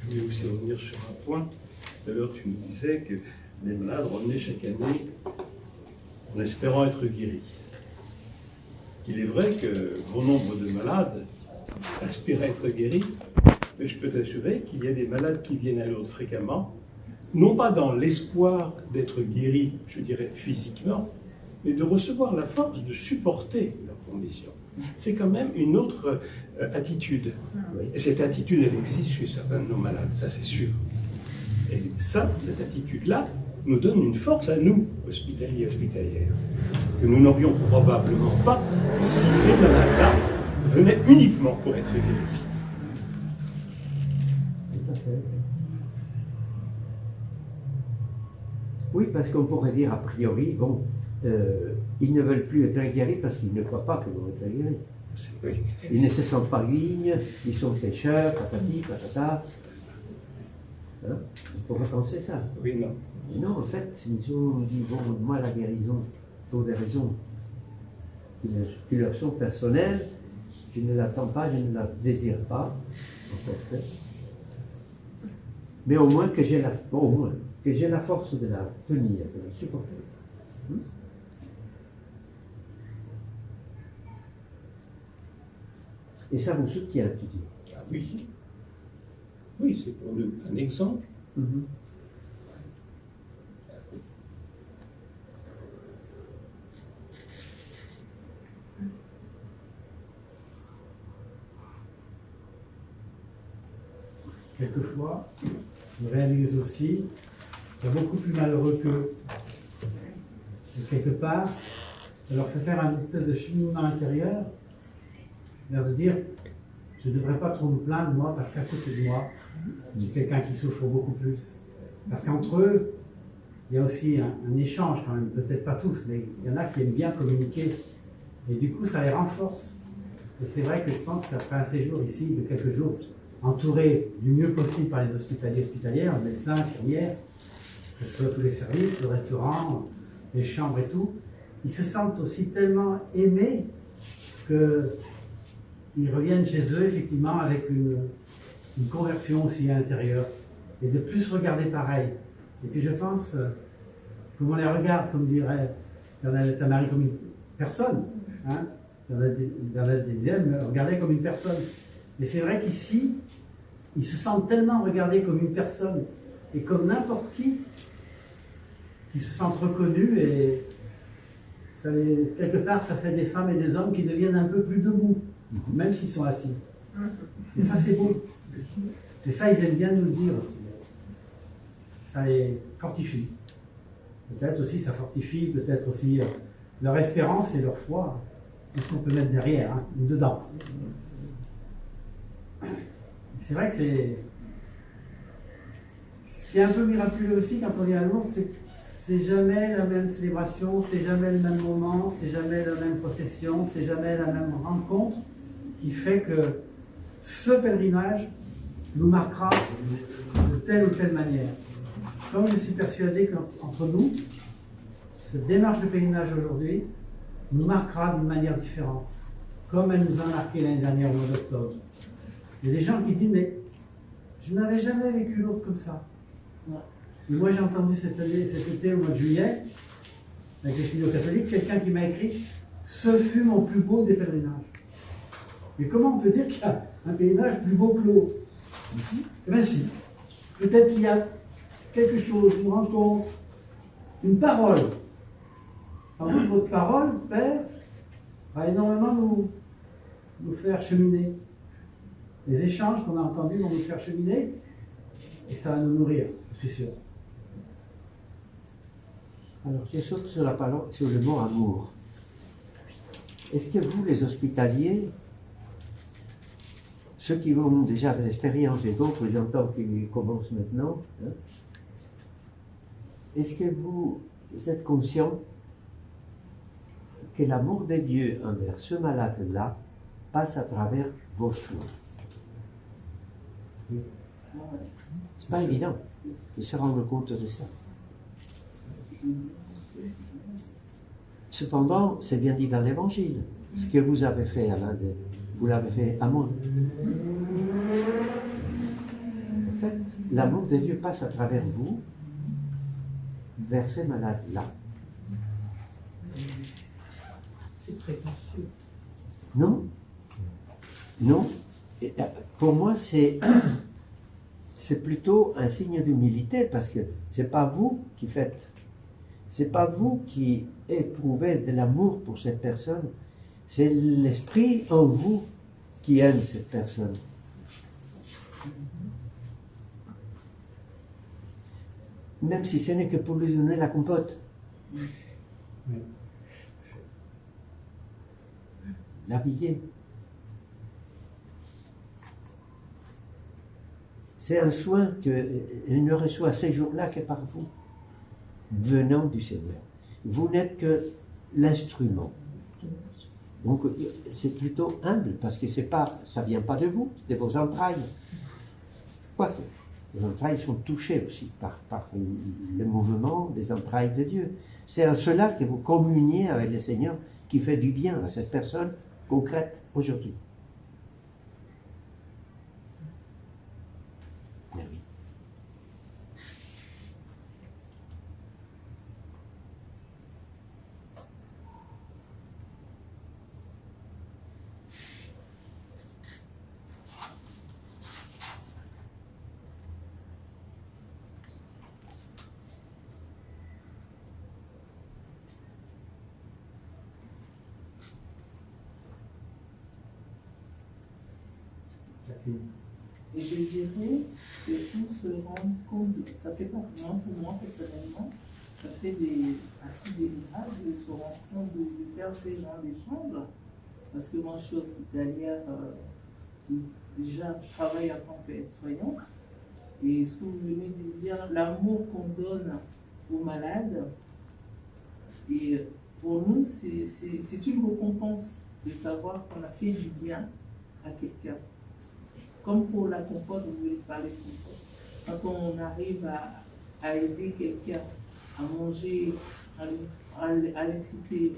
Je voulais aussi revenir sur un point. Tout à l'heure, tu nous disais que les malades revenaient chaque année en espérant être guéris. Il est vrai que bon nombre de malades aspirent à être guéris, mais je peux t'assurer qu'il y a des malades qui viennent à Lourdes fréquemment, non pas dans l'espoir d'être guéris, je dirais physiquement, mais de recevoir la force de supporter leurs conditions. C'est quand même une autre attitude. Et cette attitude, elle existe chez certains de nos malades, ça c'est sûr. Et ça, cette attitude-là, nous donne une force à nous, hospitaliers et hospitalières, que nous n'aurions probablement pas si ces malades-là venaient uniquement pour être guéris. Tout à fait. Oui, parce qu'on pourrait dire a priori, bon, ils ne veulent plus être guéris parce qu'ils ne croient pas que vont être guéris. Oui. Ils ne se sentent pas dignes, ils sont pécheurs, patati, patata. Hein? On pourrait penser ça. Oui, non. Mais non, en fait, ils ont dit, bon, moi la guérison, pour des raisons qui leur sont personnelles, je ne l'attends pas, je ne la désire pas, en fait. Mais au moins que j'ai la force de la tenir, de la supporter. Et ça vous soutient, tu dis? Ah oui. Oui, c'est pour nous un exemple. Quelquefois, je réalise aussi qu'il y a beaucoup plus malheureux qu'eux. Et quelque part, ça leur fait faire un espèce de cheminement intérieur, leur de dire, je ne devrais pas trop me plaindre, moi, parce qu'à côté de moi, j'ai quelqu'un qui souffre beaucoup plus. Parce qu'entre eux, il y a aussi un échange quand même, peut-être pas tous, mais il y en a qui aiment bien communiquer. Et du coup, ça les renforce. Et c'est vrai que je pense qu'après un séjour ici de quelques jours, entouré du mieux possible par les hospitaliers, hospitalières, médecins, infirmières, que ce soit tous les services, le restaurant, les chambres et tout, ils se sentent aussi tellement aimés qu'ils reviennent chez eux, effectivement, avec une conversion aussi à l'intérieur, et de plus regarder pareil. Et puis je pense, comme on les regarde, comme dirait ta Marie, comme une personne, hein, Bernadette disait, regardez comme une personne. Mais c'est vrai qu'ici, ils se sentent tellement regardés comme une personne et comme n'importe qui se sentent reconnus et quelque part ça fait des femmes et des hommes qui deviennent un peu plus debout, même s'ils sont assis. Et ça c'est beau. Et ça ils aiment bien nous le dire aussi. Ça les fortifie. Peut-être aussi ça fortifie, peut-être aussi leur espérance et leur foi, tout ce qu'on peut mettre derrière, hein, ou dedans. C'est vrai que ce qui est un peu miraculeux aussi quand on est à Lourdes, c'est que c'est jamais la même célébration, c'est jamais le même moment, c'est jamais la même procession, c'est jamais la même rencontre qui fait que ce pèlerinage nous marquera de telle ou telle manière. Comme je suis persuadé qu'entre nous, cette démarche de pèlerinage aujourd'hui nous marquera d'une manière différente, comme elle nous a marqué l'année dernière au mois d'octobre. Il y a des gens qui disent, mais je n'avais jamais vécu l'autre comme ça. Et moi j'ai entendu cet été, au mois de juillet, avec les studios catholiques, quelqu'un qui m'a écrit, ce fut mon plus beau des pèlerinages. Mais comment on peut dire qu'il y a un pèlerinage plus beau que l'autre? Eh bien si. Peut-être qu'il y a quelque chose, une rencontre, une parole. Sans doute votre parole, Père, va énormément nous faire cheminer. Les échanges qu'on a entendus vont nous faire cheminer et ça va nous nourrir, je suis sûr. Alors, je saute sur la parole, sur le mot amour. Est-ce que vous, les hospitaliers, ceux qui ont déjà de l'expérience et d'autres, j'entends qui commencent maintenant, hein, est-ce que vous êtes conscient que l'amour de Dieu envers ce malade-là passe à travers vos choix? C'est pas évident de se rendre compte de ça. Cependant, c'est bien dit dans l'Évangile. Ce que vous avez fait à l'un d'eux, vous l'avez fait à moi. En fait, l'amour de Dieu passe à travers vous vers ces malades-là. C'est prétentieux. Non. Non. Pour moi, c'est plutôt un signe d'humilité parce que c'est pas vous qui faites. C'est pas vous qui éprouvez de l'amour pour cette personne. C'est l'esprit en vous qui aime cette personne. Même si ce n'est que pour lui donner la compote. L'habiller. C'est un soin qu'il ne reçoit ces jours-là que par vous. venant du Seigneur. Vous n'êtes que l'instrument. Donc c'est plutôt humble parce que c'est pas, ça vient pas de vous, c'est de vos entrailles. Quoique, vos entrailles sont touchées aussi par le mouvement des entrailles de Dieu. C'est en cela que vous communiez avec le Seigneur qui fait du bien à cette personne concrète aujourd'hui. Merci. Et je dirais qu'on se rend compte, ça fait pas vraiment pour moi personnellement, ça fait assez des miracles de se rendre compte de faire ces genres d'échanges. Parce que moi, je suis hospitalière, déjà je travaille en tant qu'aide-soignant. Et ce que vous venez de dire, l'amour qu'on donne aux malades, et pour nous, c'est une récompense de savoir qu'on a fait du bien à quelqu'un. Comme pour la compote, vous voulez parler de compote. Quand on arrive à aider quelqu'un à manger, à l'inciter,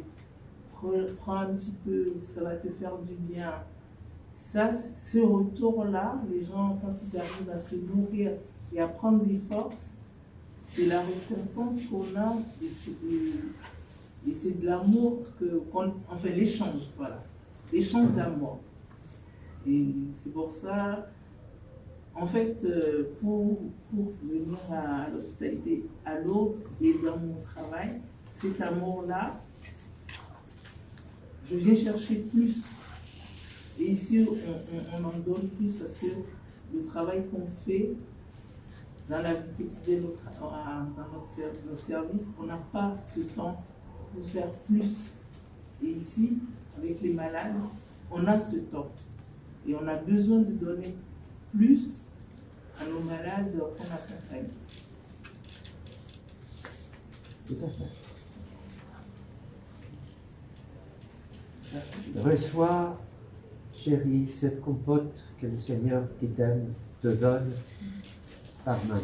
prends un petit peu, ça va te faire du bien. Ça, ce retour-là, les gens, quand ils arrivent à se nourrir et à prendre des forces, c'est la récompense qu'on a et c'est de l'amour enfin l'échange, voilà. L'échange d'amour. Et c'est pour ça, en fait, pour venir à l'hospitalité à l'eau et dans mon travail, cet amour-là, je viens chercher plus. Et ici, on en donne plus parce que le travail qu'on fait dans la vie quotidienne, dans nos services, on n'a pas ce temps pour faire plus. Et ici, avec les malades, on a ce temps. Et on a besoin de donner plus à nos malades qu'on accompagne. Tout à fait. Reçois, chérie, cette compote que le Seigneur qui t'aime te donne par ma main.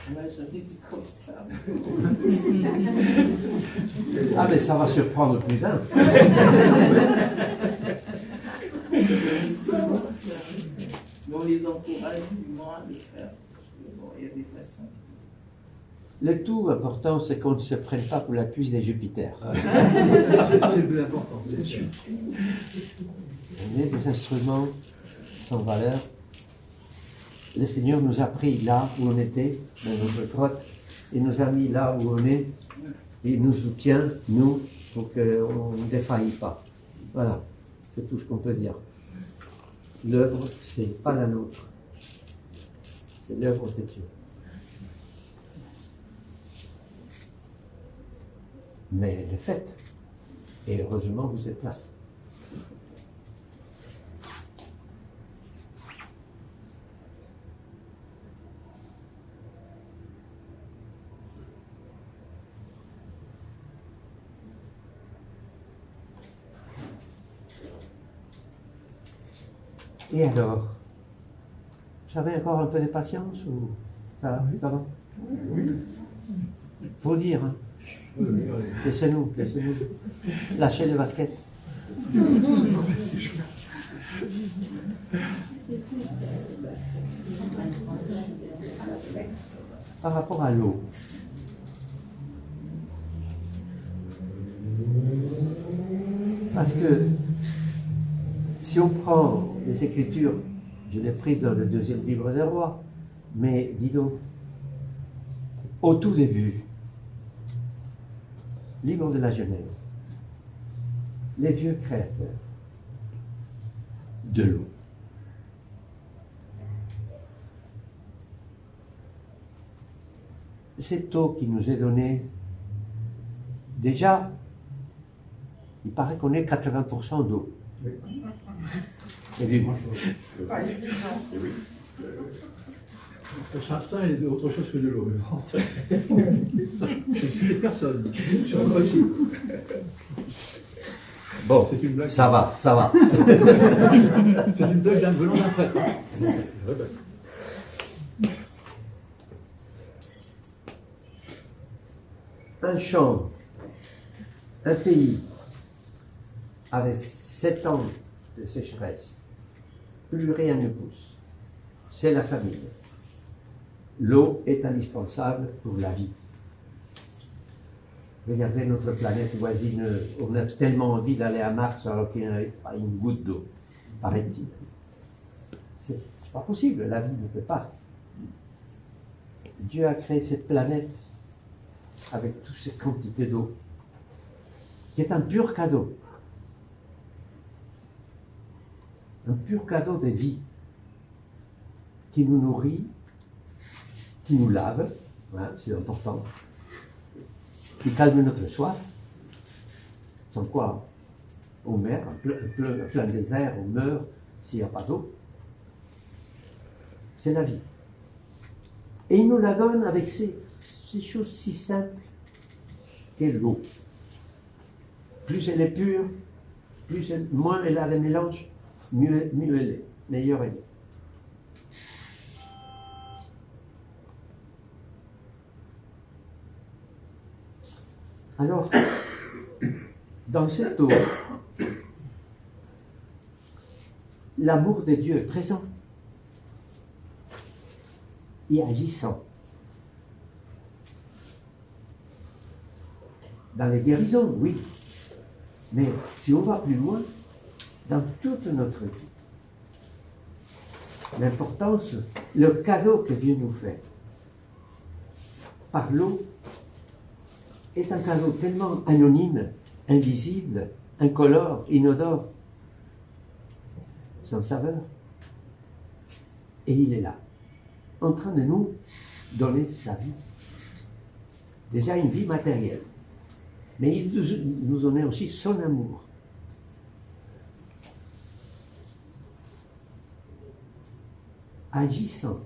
Moi, j'avais dit comme ça. Ah, mais ça va surprendre plus d'un. On les encourage vivement à le faire. Bon, il y a des façons. Le tout important, c'est qu'on ne se prenne pas pour la cuisse des Jupiter. C'est le plus important, c'est sûr. On est des instruments sans valeur. Le Seigneur nous a pris là où on était, dans notre grotte, et nous a mis là où on est, et il nous soutient, nous, pour qu'on ne défaille pas. Voilà, c'est tout ce qu'on peut dire. L'œuvre, c'est pas la nôtre. C'est l'œuvre de Dieu. Mais elle est faite. Et heureusement, vous êtes là. Et alors, vous avez encore un peu de patience ou ça va? Oui. Faut dire, hein. Laissez-nous. Lâchez le basket. Par rapport à l'eau, parce que si on prend les Écritures, je l'ai prise dans le 2e livre des Rois, mais dis donc, au tout début, livre de la Genèse, les dieux créateurs de l'eau. Cette eau qui nous est donnée, déjà, il paraît qu'on est 80% d'eau. Et Saint-Saint est autre chose que de l'eau. Je suis les personnes. Sur moi aussi. Bon, c'est une blague. Ça va. C'est une blague venant d'un prêtre. Un champ, un pays avec 7 ans de sécheresse, plus rien ne pousse. C'est la famine. L'eau est indispensable pour la vie. Regardez notre planète voisine, on a tellement envie d'aller à Mars alors qu'il n'y a pas une goutte d'eau, paraît-il. C'est pas possible, la vie ne peut pas. Dieu a créé cette planète avec toutes ces quantités d'eau, qui est un pur cadeau. Un pur cadeau de vie, qui nous nourrit, qui nous lave, hein, c'est important, qui calme notre soif, sans quoi on meurt, en plein désert, on meurt s'il n'y a pas d'eau. C'est la vie. Et il nous la donne avec ces choses si simples qu'est l'eau. Plus elle est pure, moins elle a des mélanges, mieux elle est, meilleure elle est. Alors, dans cette eau, l'amour de Dieu est présent et agissant. Dans les guérisons, oui, mais si on va plus loin, dans toute notre vie, l'importance, le cadeau que Dieu nous fait par l'eau est un cadeau tellement anonyme, invisible, incolore, inodore, sans saveur. Et il est là, en train de nous donner sa vie. Déjà une vie matérielle. Mais il nous donnait aussi son amour. Agissant.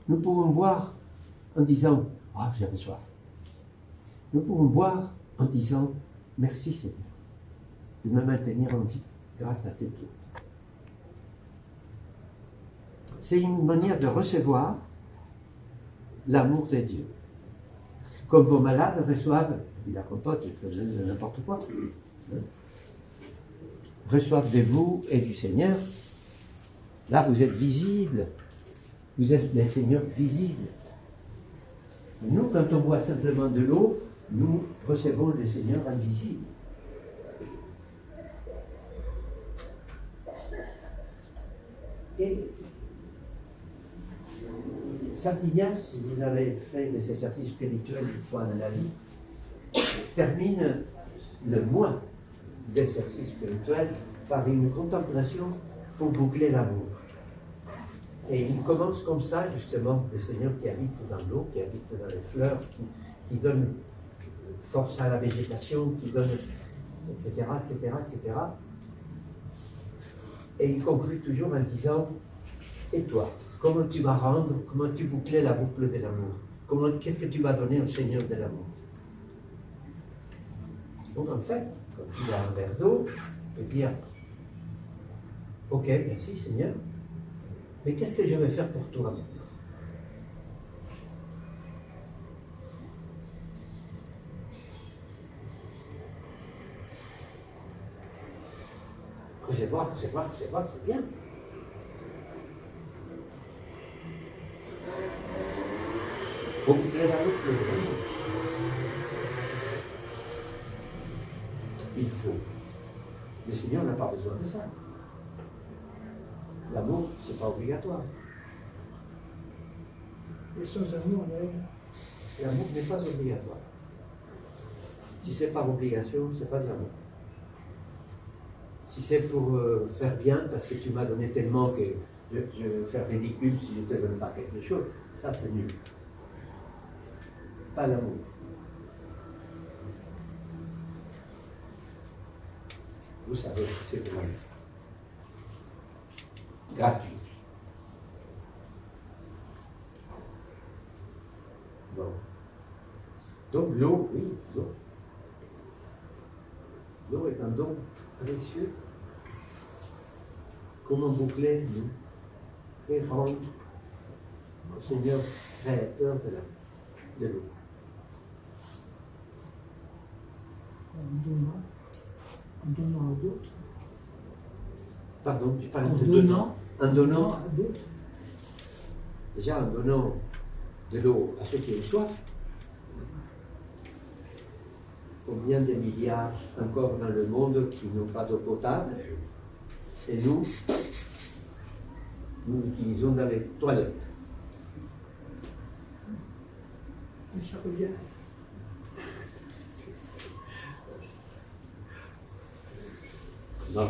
Nous pouvons boire en disant « Ah, j'avais soif ». Nous pouvons boire en disant « Merci Seigneur de me maintenir en vie grâce à cette eau ». C'est une manière de recevoir l'amour de Dieu. Comme vos malades reçoivent, il la compote, n'importe quoi, reçoivent de vous et du Seigneur. Là, vous êtes visibles. Vous êtes des seigneurs visibles. Nous, quand on boit simplement de l'eau, nous recevons le Seigneur invisible. Et Saint Ignace, si vous avez fait des exercices spirituels une fois dans la vie, termine le mois d'exercice spirituel par une contemplation pour boucler l'amour. Et il commence comme ça, justement, le Seigneur qui habite dans l'eau, qui habite dans les fleurs, qui donne force à la végétation, qui donne, etc., etc., etc. Et il conclut toujours en disant, et toi, comment tu vas rendre, comment tu boucler la boucle de l'amour? Qu'est-ce que tu vas donner au Seigneur de l'amour? Donc en fait, quand tu as un verre d'eau, tu peux dire, ok, merci Seigneur, mais qu'est-ce que je vais faire pour toi maintenant? Recevoir, c'est bien. Faut boucler la boucle. Il faut. Le Seigneur n'a pas besoin de ça. L'amour, ce n'est pas obligatoire. Et sans amour, l'amour n'est pas obligatoire. Si ce n'est pas obligation, ce n'est pas de l'amour. Si c'est pour faire bien, parce que tu m'as donné tellement que je vais faire ridicule si je ne te donne pas quelque chose, ça c'est nul. Pas l'amour. Vous savez, c'est de l'amour. Gratuit. l'eau, oui, l'eau. L'eau est un don précieux. Comment boucler, nous, et rendre au Seigneur créateur de l'eau. En donnant à d'autres. Pardon, tu parles En de donnant. En donnant À d'autres. déjà en donnant de l'eau à ceux qui ont soif. Combien de milliards encore dans le monde qui n'ont pas d'eau potable? Et nous l'utilisons dans les toilettes. Ça revient. Non.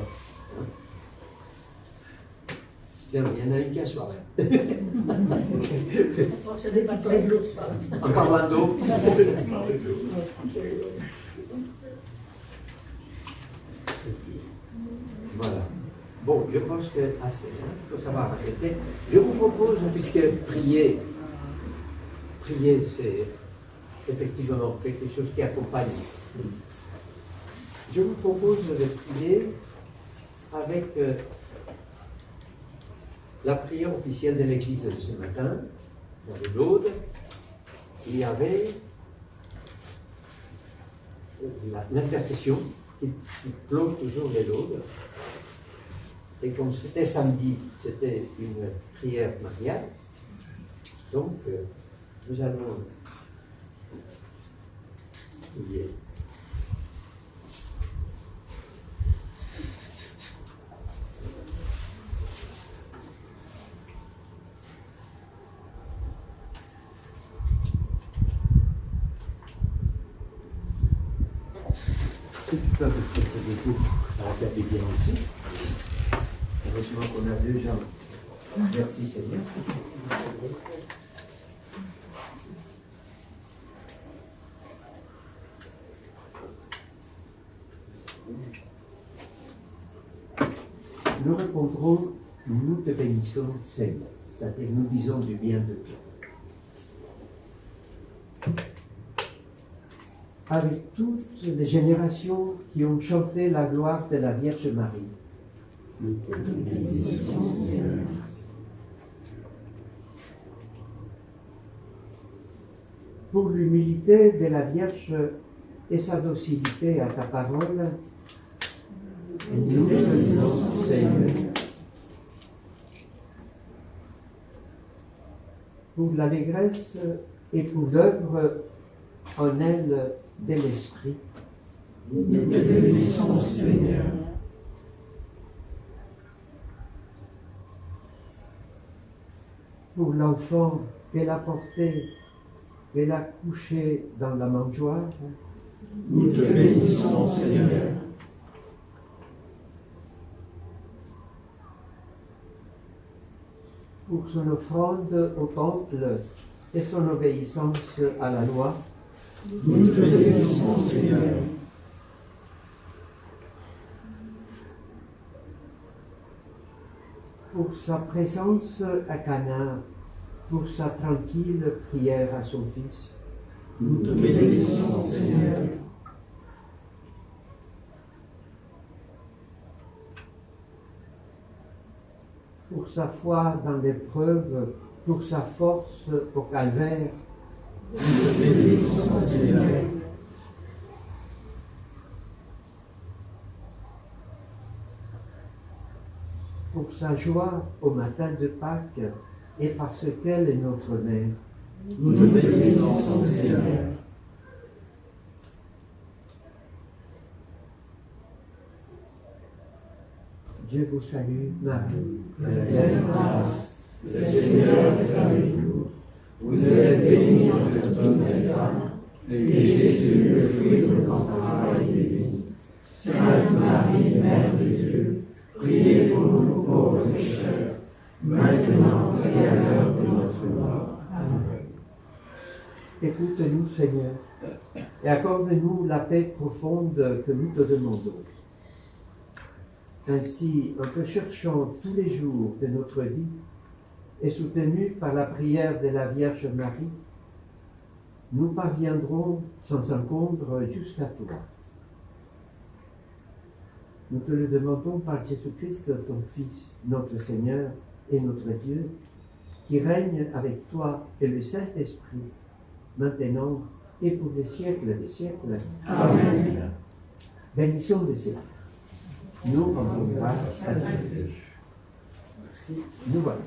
Tiens, il y en a une qui a soif. Ce n'est pas très l'eau, ça. En parlant d'eau. Voilà. Bon, je pense que assez. Il faut savoir arrêter. Je vous propose, puisque prier, c'est effectivement quelque chose qui accompagne. Je vous propose de prier avec la prière officielle de l'Église de ce matin, dans le Laude. Il y avait l'intercession qui clôt toujours les Laudes. Et comme c'était samedi, c'était une prière mariale. Donc, nous allons prier. Si tu peux vous du coup à la tête bien aussi. Heureusement qu'on a 2 gens. Merci Seigneur. Nous répondrons, nous te bénissons Seigneur. C'est-à-dire nous disons du bien de toi. Avec toutes les générations qui ont chanté la gloire de la Vierge Marie. Pour l'humilité de la Vierge et sa docilité à ta parole, nous te bénissons, Seigneur. Pour l'allégresse et pour l'œuvre en elle de l'Esprit, nous te bénissons, Seigneur. Pour l'enfant qu'elle a porté, qu'elle a couché dans la mangeoire, nous te bénissons, Seigneur. Pour son offrande au temple et son obéissance à la loi, nous te bénissons, Seigneur. Pour sa présence à Cana, pour sa tranquille prière à son Fils, nous te bénissons, Seigneur. Pour sa foi dans l'épreuve, pour sa force au calvaire, nous te bénissons, Seigneur. Pour sa joie au matin de Pâques et parce qu'elle est notre mère, nous te bénissons, Seigneur. Dieu vous salue, Marie, pleine de grâce, le Seigneur est avec vous. Vous êtes bénie entre toutes les femmes, et Jésus, le fruit de vos entrailles, est béni. Sainte Marie, Mère de Dieu, priez pour nous pauvres pécheurs, maintenant et à l'heure de notre mort. Amen. Écoute-nous, Seigneur, et accorde-nous la paix profonde que nous te demandons. Ainsi, en te cherchant tous les jours de notre vie, et soutenu par la prière de la Vierge Marie, nous parviendrons sans encombre jusqu'à toi. Nous te le demandons par Jésus-Christ, ton Fils, notre Seigneur et notre Dieu, qui règne avec toi et le Saint-Esprit, maintenant et pour les siècles des siècles. Amen. Bénissons le Seigneur. Nous rendons grâce à Dieu. Nous voilà.